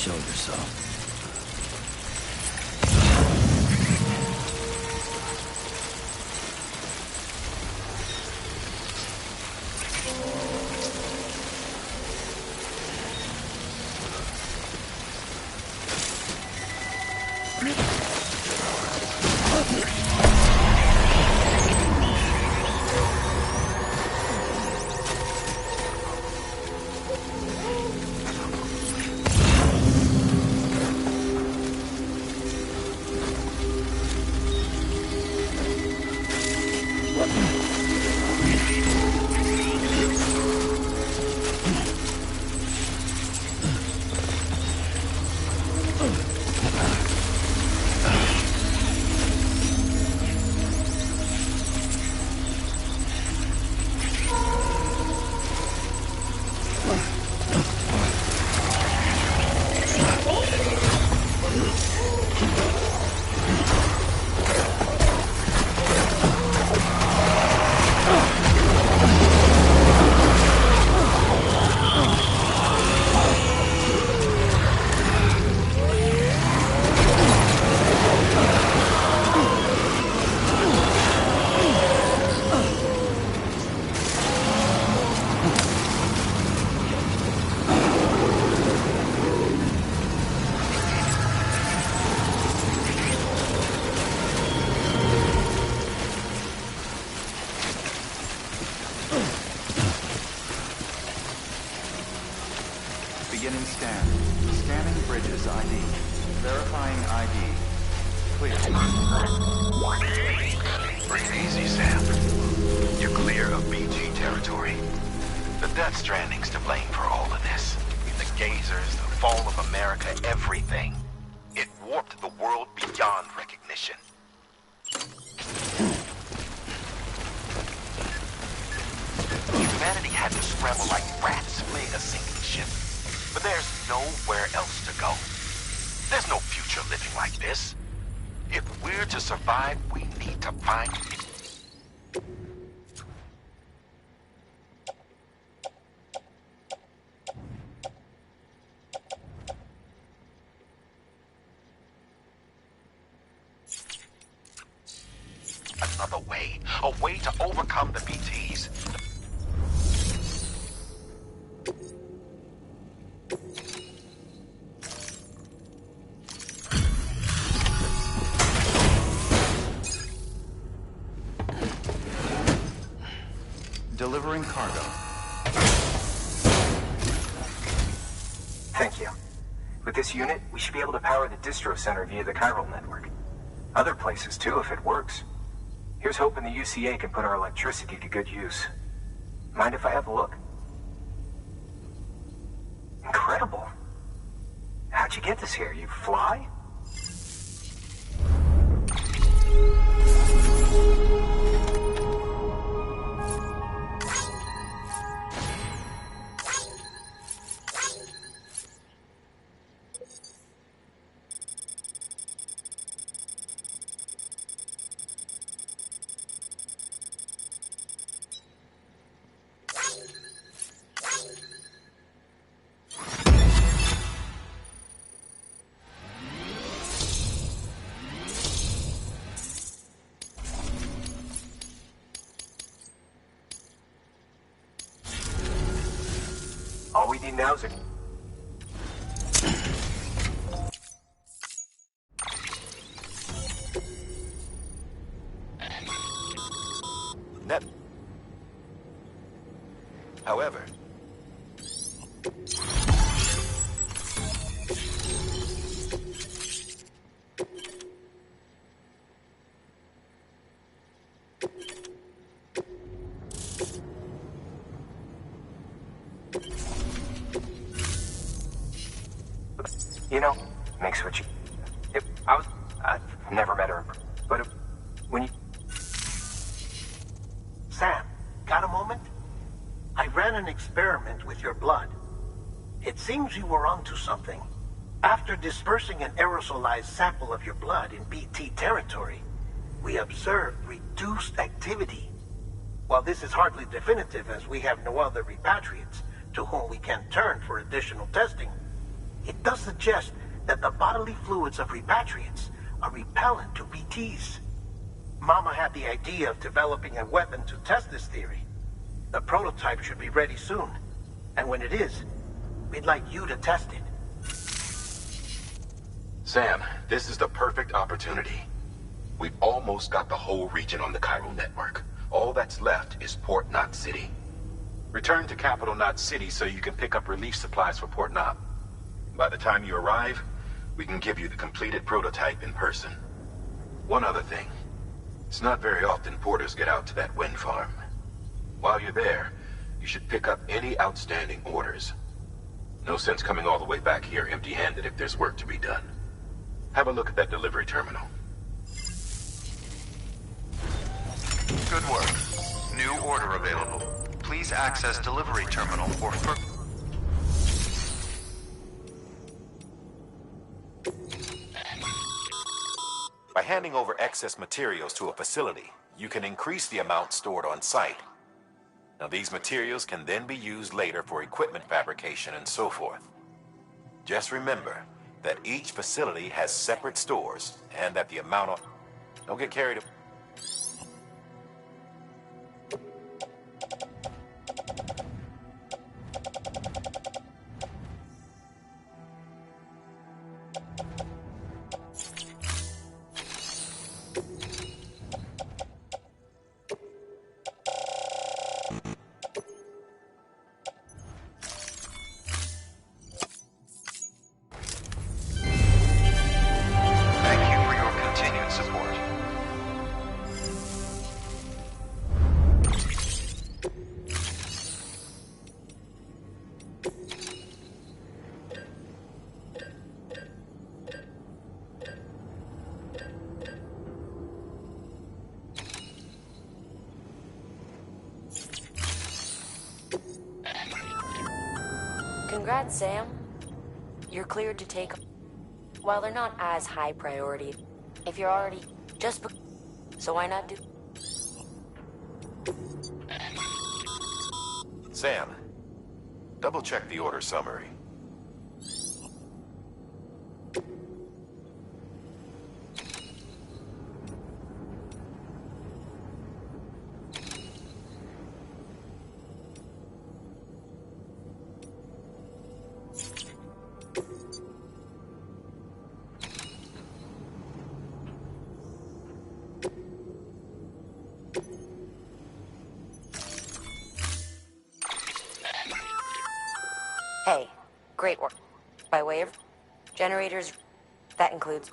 B: Show yourself.
C: ID. Verifying ID. Clear.
A: Breathe easy, Sam. You're clear of BG territory. The Death Stranding's to blame for all of this. The gazers, the fall of America, everything. It warped the world beyond recognition. Humanity had to scramble like rats fleeing a sinking ship. But there's nowhere else to go. There's no future living like this. If we're to survive, we need to find it. Another way. A way to overcome the BTs.
C: Delivering cargo.
L: Thank you. With this unit, we should be able to power the distro center via the chiral network. Other places too, if it works. Here's hoping the UCA can put our electricity to good use. Mind if I have a look? Incredible. How'd you get this here? You fly? All we need now is a...
A: Net. However,
L: You know, makes what you... I've never met her, but when you...
E: Sam, got a moment? I ran an experiment with your blood. It seems you were onto something. After dispersing an aerosolized sample of your blood in BT territory, we observed reduced activity. While this is hardly definitive, as we have no other repatriates to whom we can turn for additional testing, it does suggest that the bodily fluids of repatriates are repellent to BTs. Mama had the idea of developing a weapon to test this theory. The prototype should be ready soon, and when it is, we'd like you to test it.
A: Sam, this is the perfect opportunity. We've almost got the whole region on the chiral network. All that's left is Port Knot City. Return to Capital Knot City so you can pick up relief supplies for Port Knot. By the time you arrive, we can give you the completed prototype in person. One other thing. It's not very often porters get out to that wind farm. While you're there, you should pick up any outstanding orders. No sense coming all the way back here empty-handed if there's work to be done. Have a look at that delivery terminal.
C: Good work. New order available. Please access delivery terminal or
A: By handing over excess materials to a facility, you can increase the amount stored on site. Now, these materials can then be used later for equipment fabrication and so forth. Just remember that each facility has separate stores and that the amount of... Don't get carried away.
M: Congrats, Sam. You're cleared to take... While they're not as high priority, if you're already... So why not do...
A: Sam, double-check the order summary.
M: Hey, great work. By way of generators, that includes...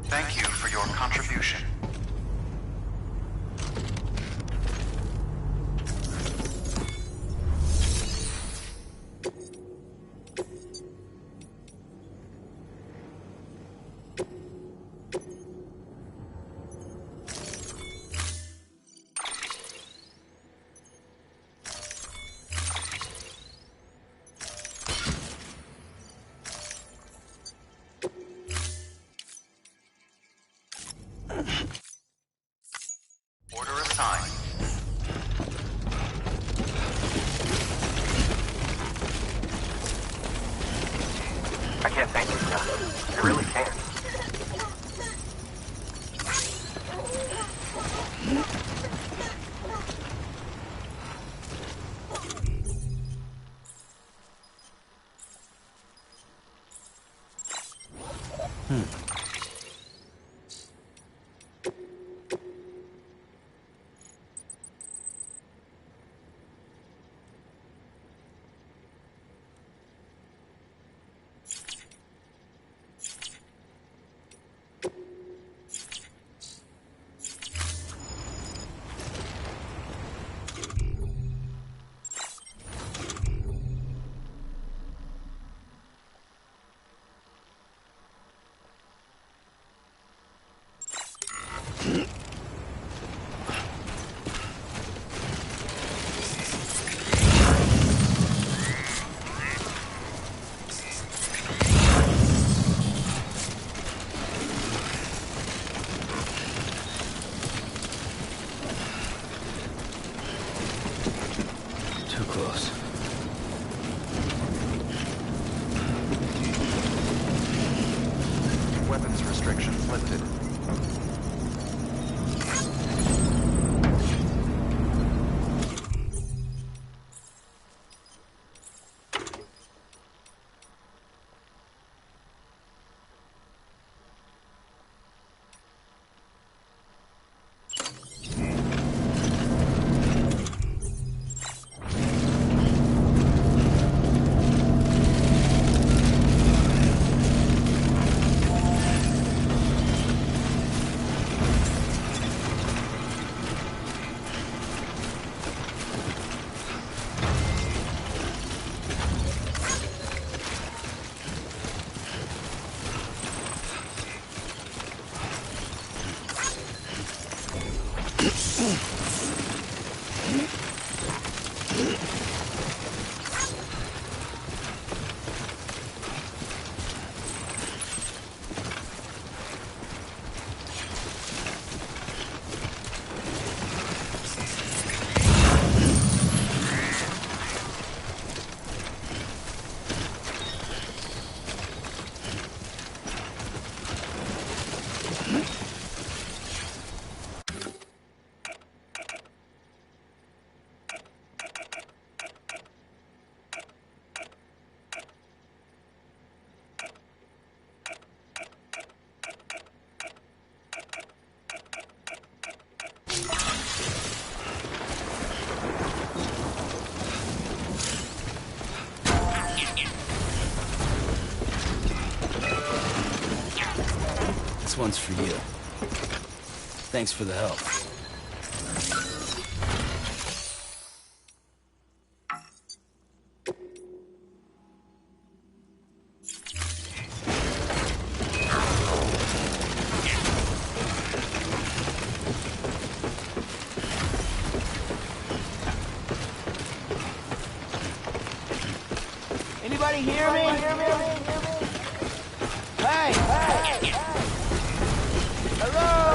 C: Thank you for your contribution. Order assigned.
L: I can't thank you enough. I really can't.
B: one's for you. Thanks for the help.
N: Anybody hear me? Hey! Hello!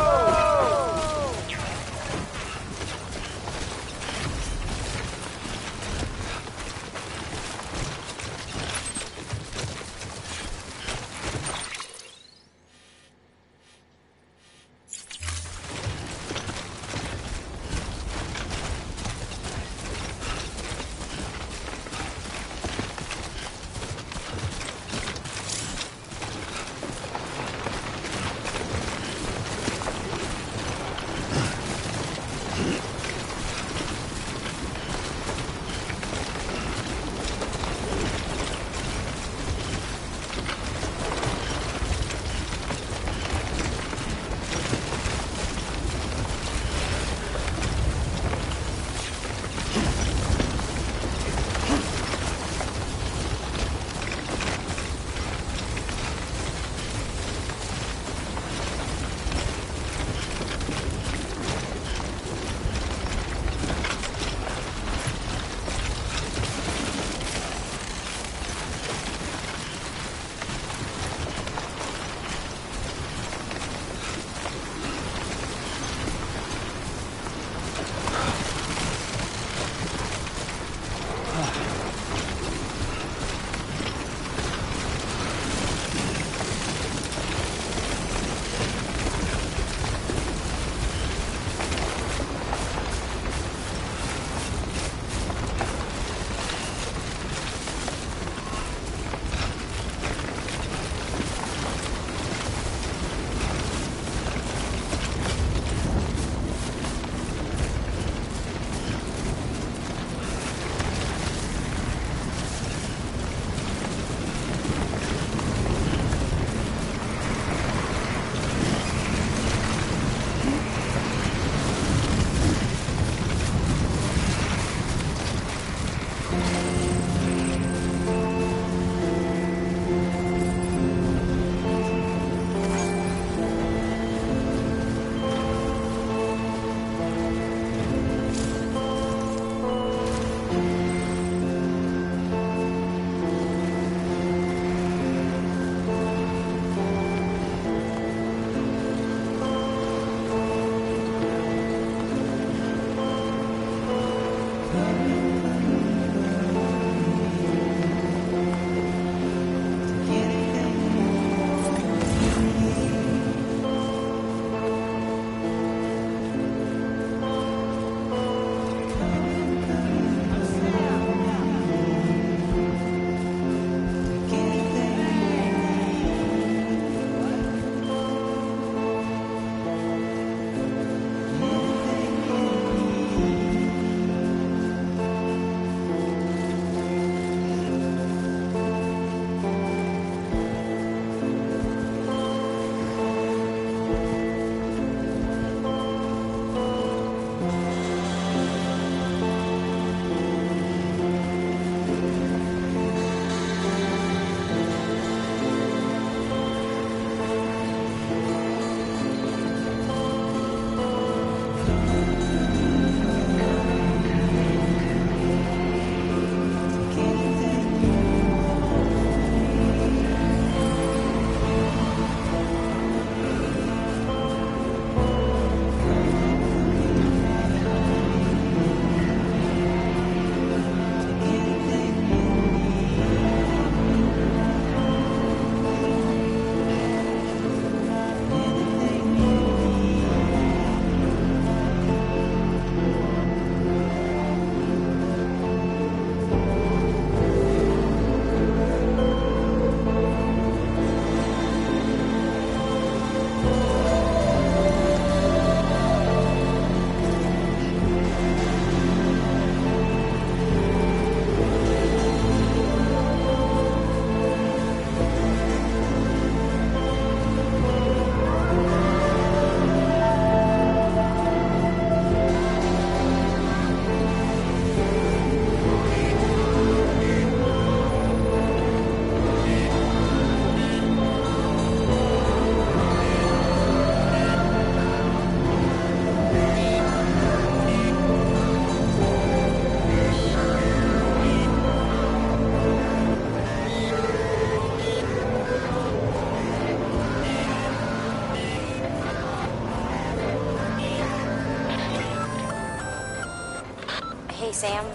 M: Sam,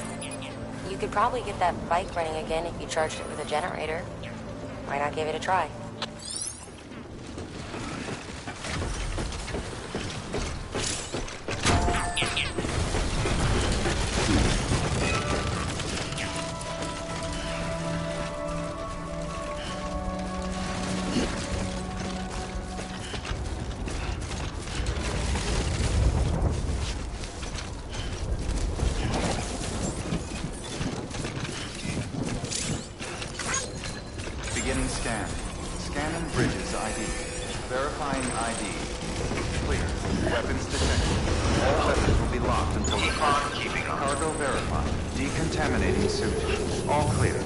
M: you could probably get that bike running again if you charged it with a generator. Why not give it a try?
C: Beginning scan. Scanning bridges ID. Verifying ID. Clear. Weapons detected. All weapons will be locked until
L: Keep on keeping on.
C: Cargo verified. Decontaminating suit. All clear.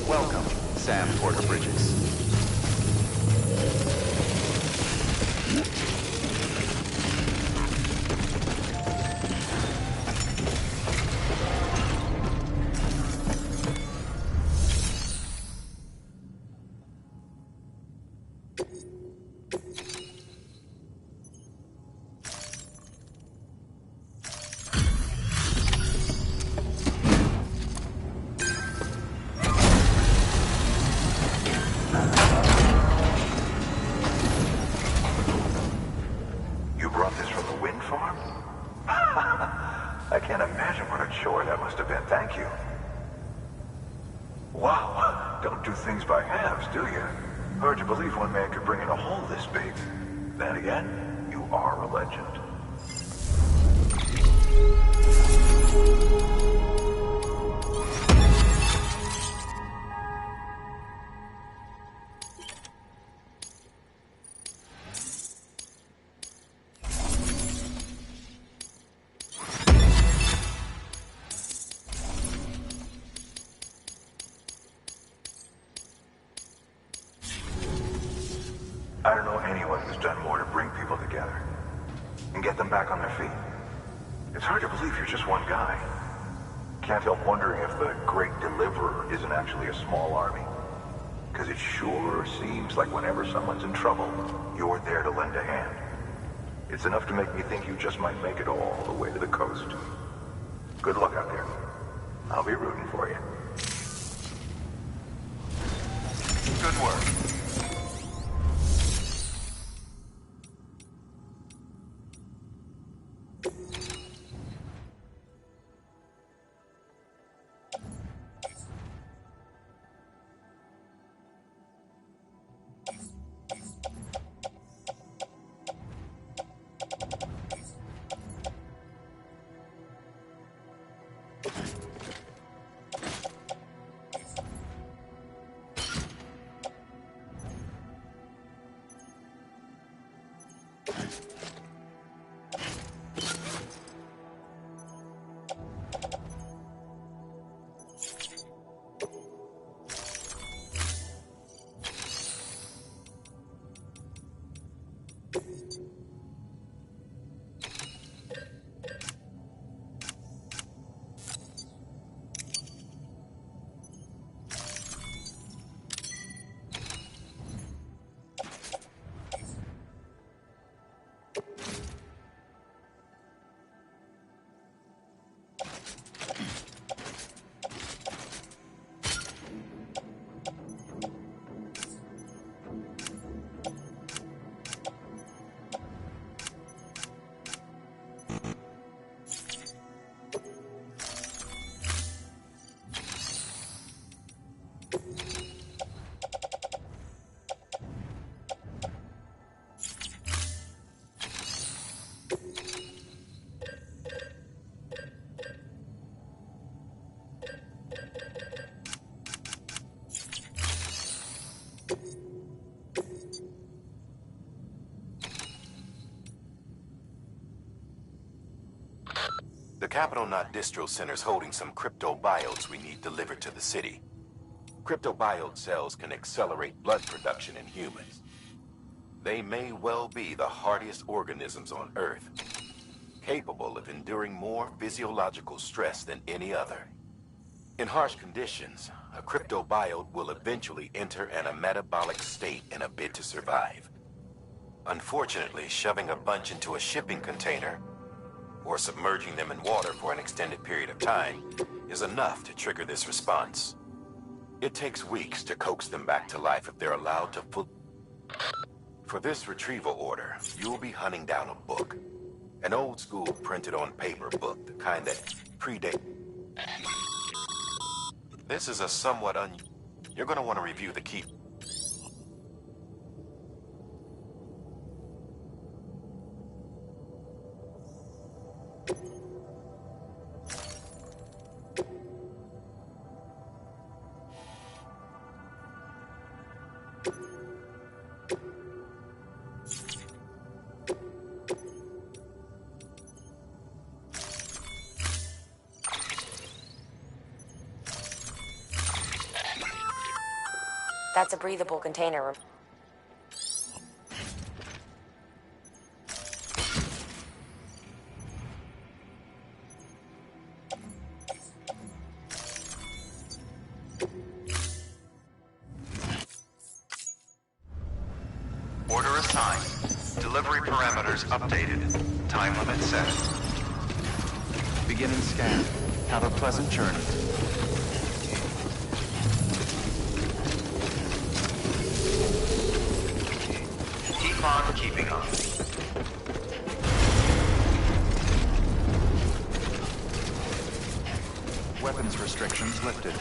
C: Welcome, Sam Porter Bridges.
D: You brought this from the wind farm? I can't imagine what a chore that must have been. Thank you. Wow, don't do things by halves, do you? Hard to believe one man could bring in a hole this big. Then again, you are a legend. I don't know anyone who's done more to bring people together and get them back on their feet. It's hard to believe you're just one guy. Can't help wondering if the Great Deliverer isn't actually a small army. Because it sure seems like whenever someone's in trouble, you're there to lend a hand. It's enough to make me think you just might make it all the way to the coast. Good luck out there. I'll be rooting for you. Good work.
A: The Capital Knot Distro Center's holding some cryptobiotes we need delivered to the city. Cryptobiote cells can accelerate blood production in humans. They may well be the hardiest organisms on Earth, capable of enduring more physiological stress than any other. In harsh conditions, a cryptobiote will eventually enter a metabolic state in a bid to survive. Unfortunately, shoving a bunch into a shipping container or submerging them in water for an extended period of time is enough to trigger this response. It takes weeks to coax them back to life if they're allowed to For this retrieval order, you'll be hunting down a book. An old-school printed-on-paper book, the kind that predates... This is a somewhat You're gonna want to review the key...
M: That's a breathable container.
C: Order assigned. Delivery parameters updated. Time limit set. Beginning scan. Have a pleasant journey. Keep on keeping on. Weapons restrictions lifted.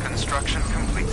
C: Construction complete.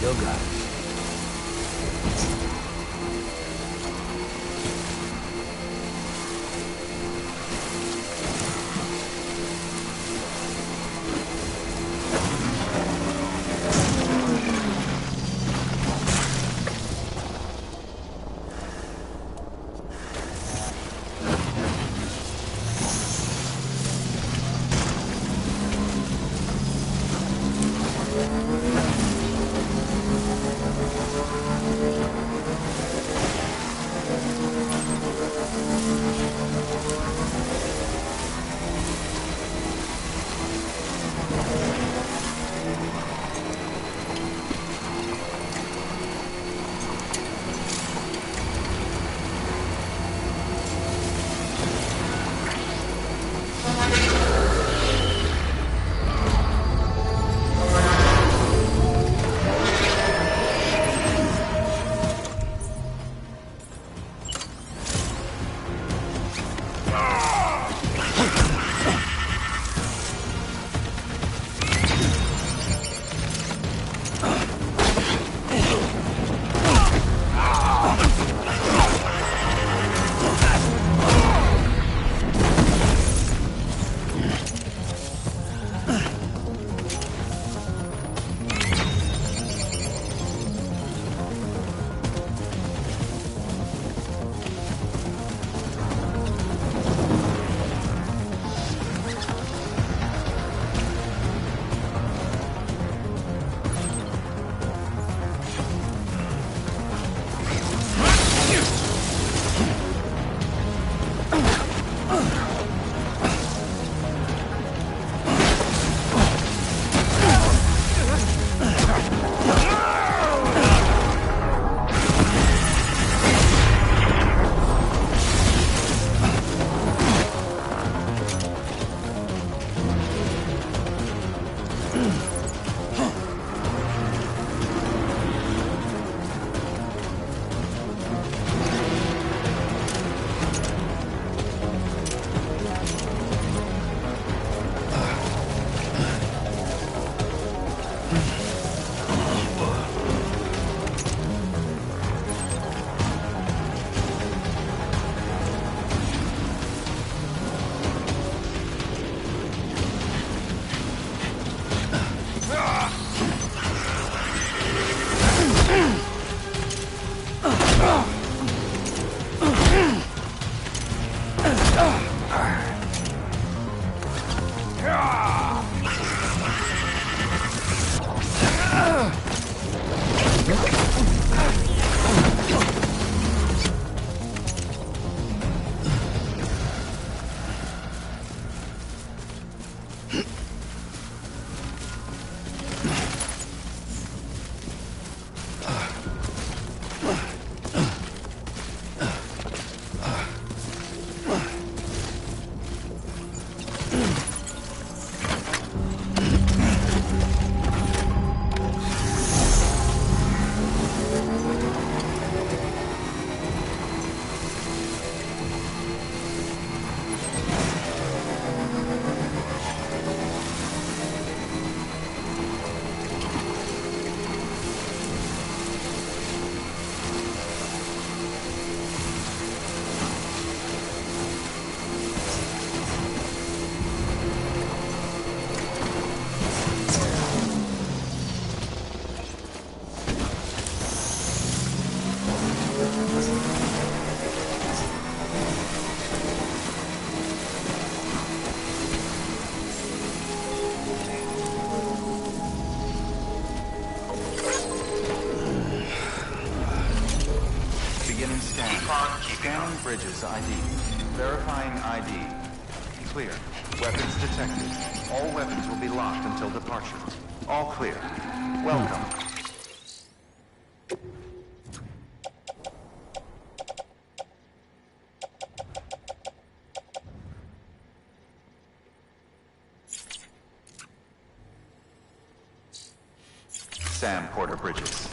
B: Still got it.
C: bridges ID. Verifying ID. Clear. Weapons detected. All weapons will be locked until departure. All clear. Welcome. Sam Porter Bridges.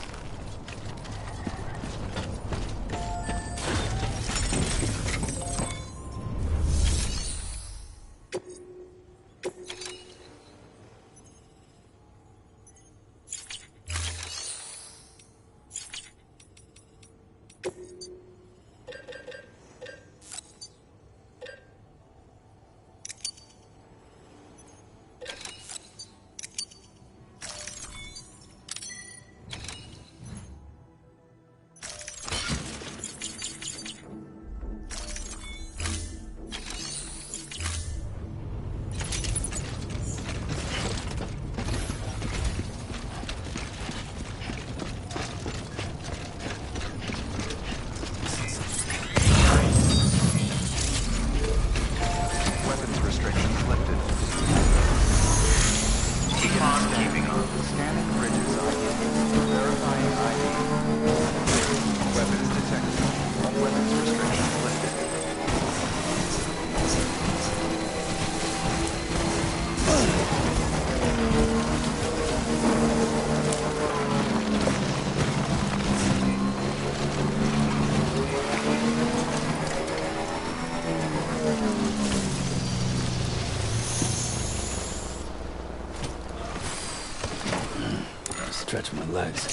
B: Stretch my legs.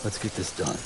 B: Let's get this done.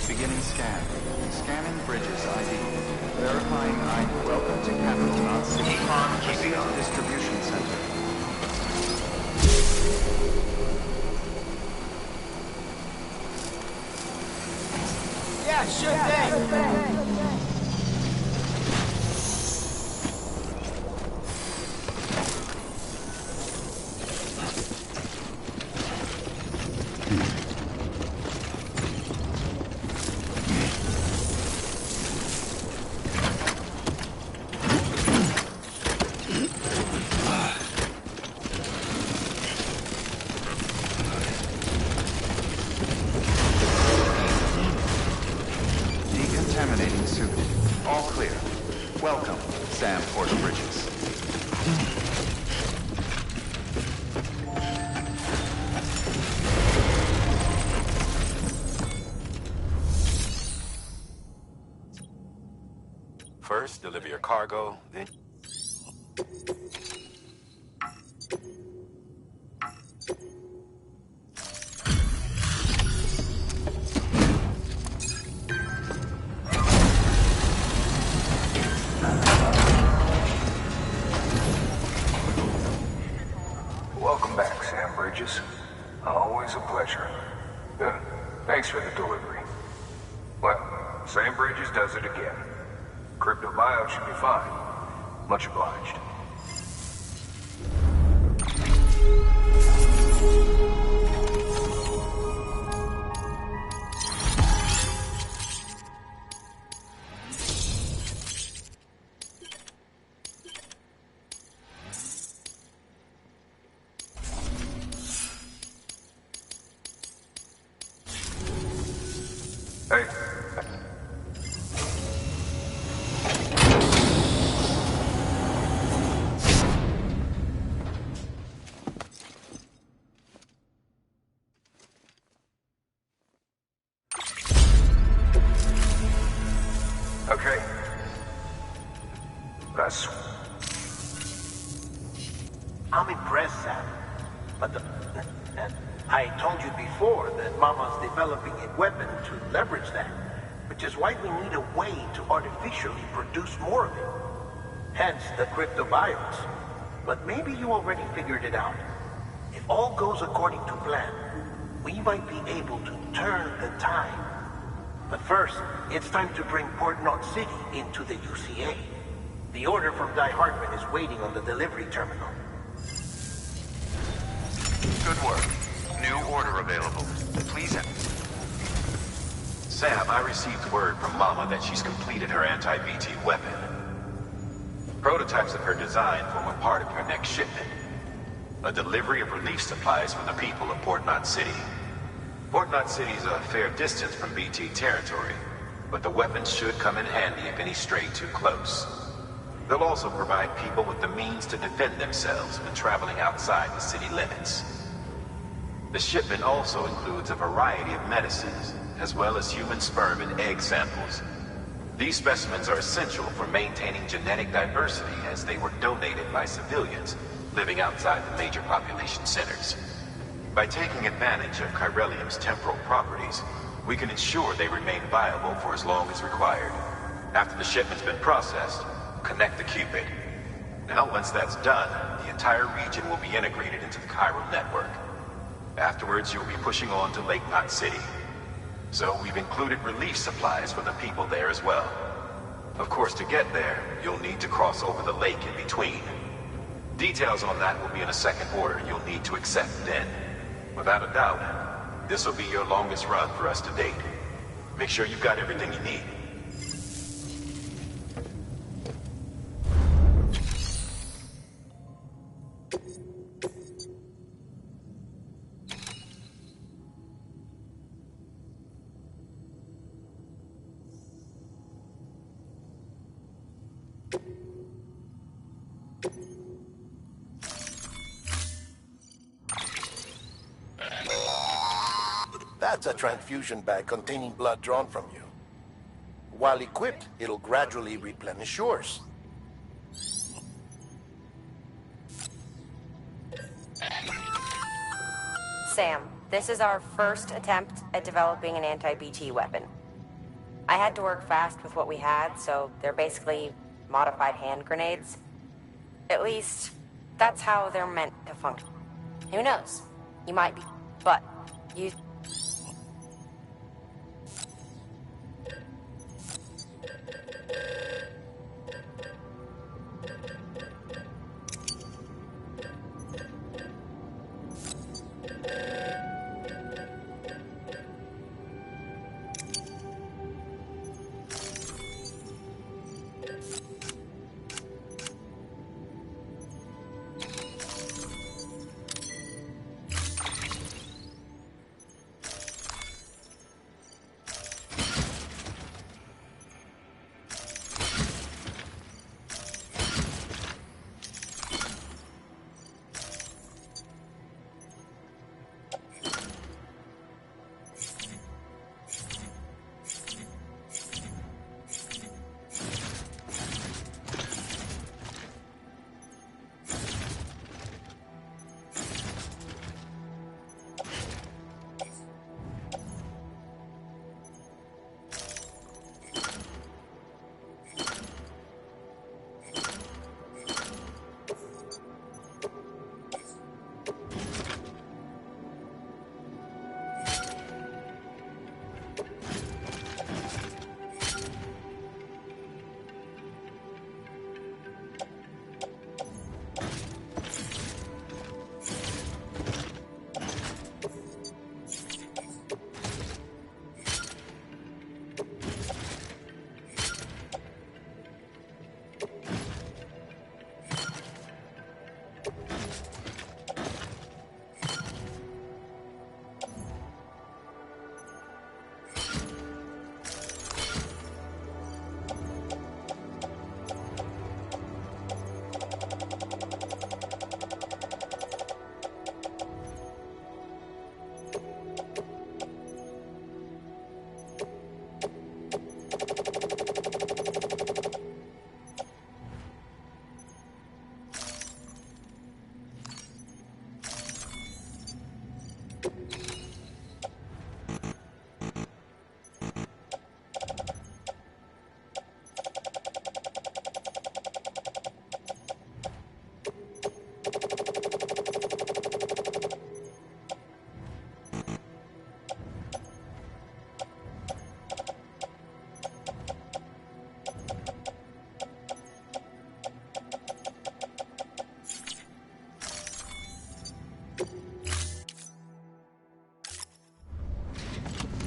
B: Beginning scan. Scanning bridges ID.
C: Verifying ID. Welcome to Capital Not City.
A: Keep on keeping
C: Proceed
A: on.
C: to distribution center.
N: Yeah, sure thing.
C: Decontaminating suit. All clear. Welcome, Sam Porter Bridges.
A: First, deliver your cargo, then...
D: Welcome back, Sam Bridges. Always a pleasure. Thanks for the delivery. Well, Sam Bridges does it again. Crypto bio should be fine. Much obliged. Hey. Okay. That's...
E: I'm impressed, Sam. But I told you before that Mama's developing a weapon to leverage that, which is why we need a way to artificially produce more of it. Hence the cryptobiotes. But maybe you already figured it out. If all goes according to plan, we might be able to turn the tide. But first, it's time to bring Port Knot City into the UCA. The order from Die Hartman is waiting on the delivery terminal.
A: Good work. New order available. Please enter. Sam, I received word from Mama that she's completed her anti-BT weapon. Prototypes of her design form a part of your next shipment. A delivery of relief supplies for the people of Port Knot City. Port Knot City is a fair distance from BT territory, but the weapons should come in handy if any stray too close. They'll also provide people with the means to defend themselves when traveling outside the city limits. The shipment also includes a variety of medicines, as well as human sperm and egg samples. These specimens are essential for maintaining genetic diversity as they were donated by civilians living outside the major population centers. By taking advantage of chiralium's temporal properties, we can ensure they remain viable for as long as required. After the shipment's been processed, connect the Cupid. Now, once that's done, the entire region will be integrated into the chiral network. Afterwards, you'll be pushing on to Lake Knot City. So we've included relief supplies for the people there as well. Of course, to get there, you'll need to cross over the lake in between. Details on that will be in a second order you'll need to accept then. Without a doubt, this will be your longest run for us to date. Make sure you've got everything you need.
E: That's a transfusion bag containing blood drawn from you. While equipped, it'll gradually replenish yours.
M: Sam, this is our first attempt at developing an anti-BT weapon. I had to work fast with what we had, so they're basically modified hand grenades. At least, that's how they're meant to function. Who knows? You might be... But, you...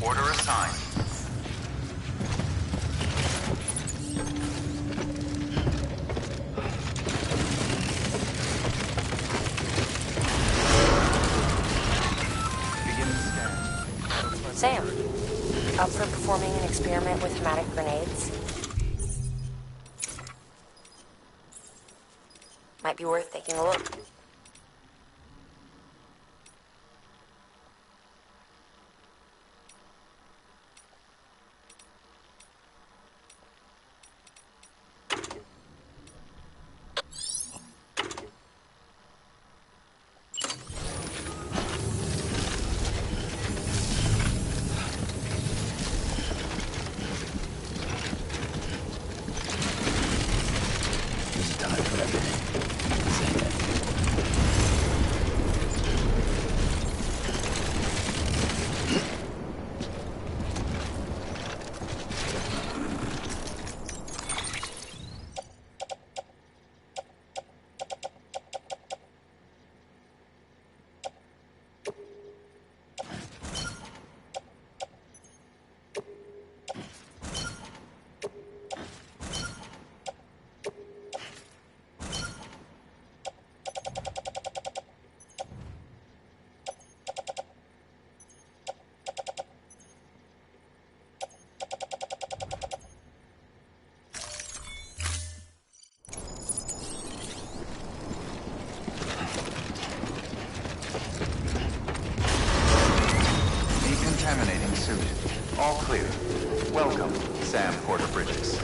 C: Order assigned. Beginning scan.
M: Sam, up for performing an experiment with hematic grenades? Might be worth taking a look.
C: Decontaminating suit. All clear. Welcome, Sam Porter Bridges.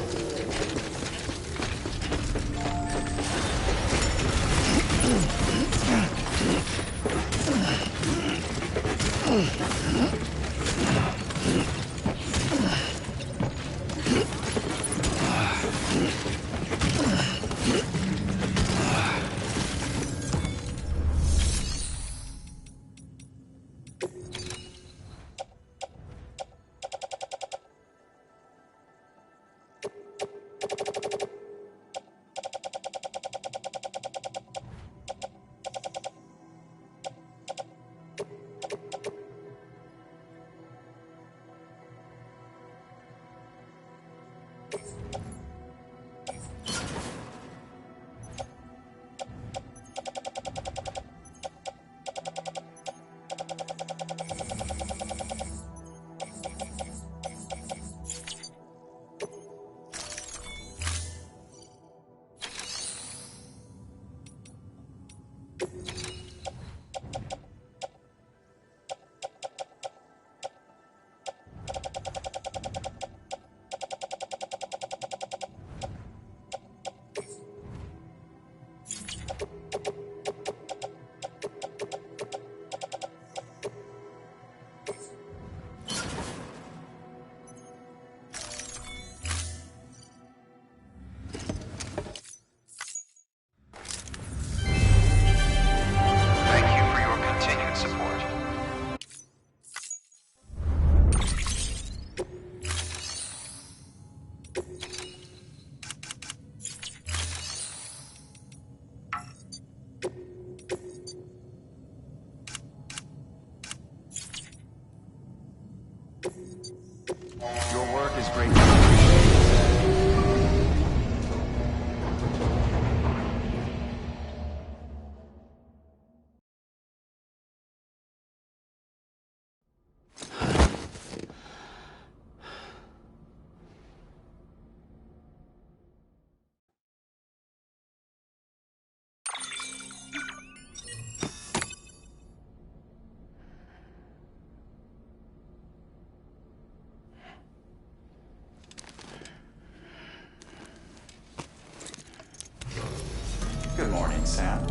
C: morning, Sam.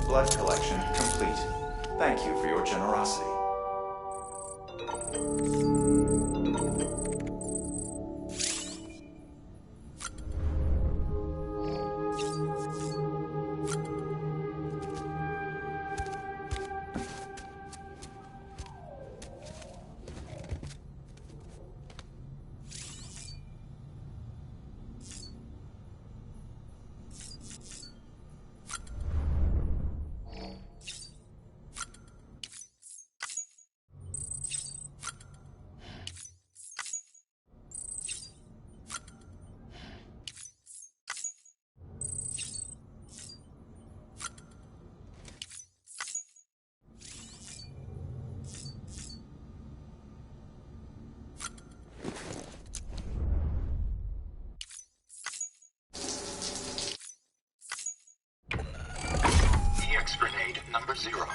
C: Blood collection complete. Thank you for your generosity.
O: EX grenade number 0.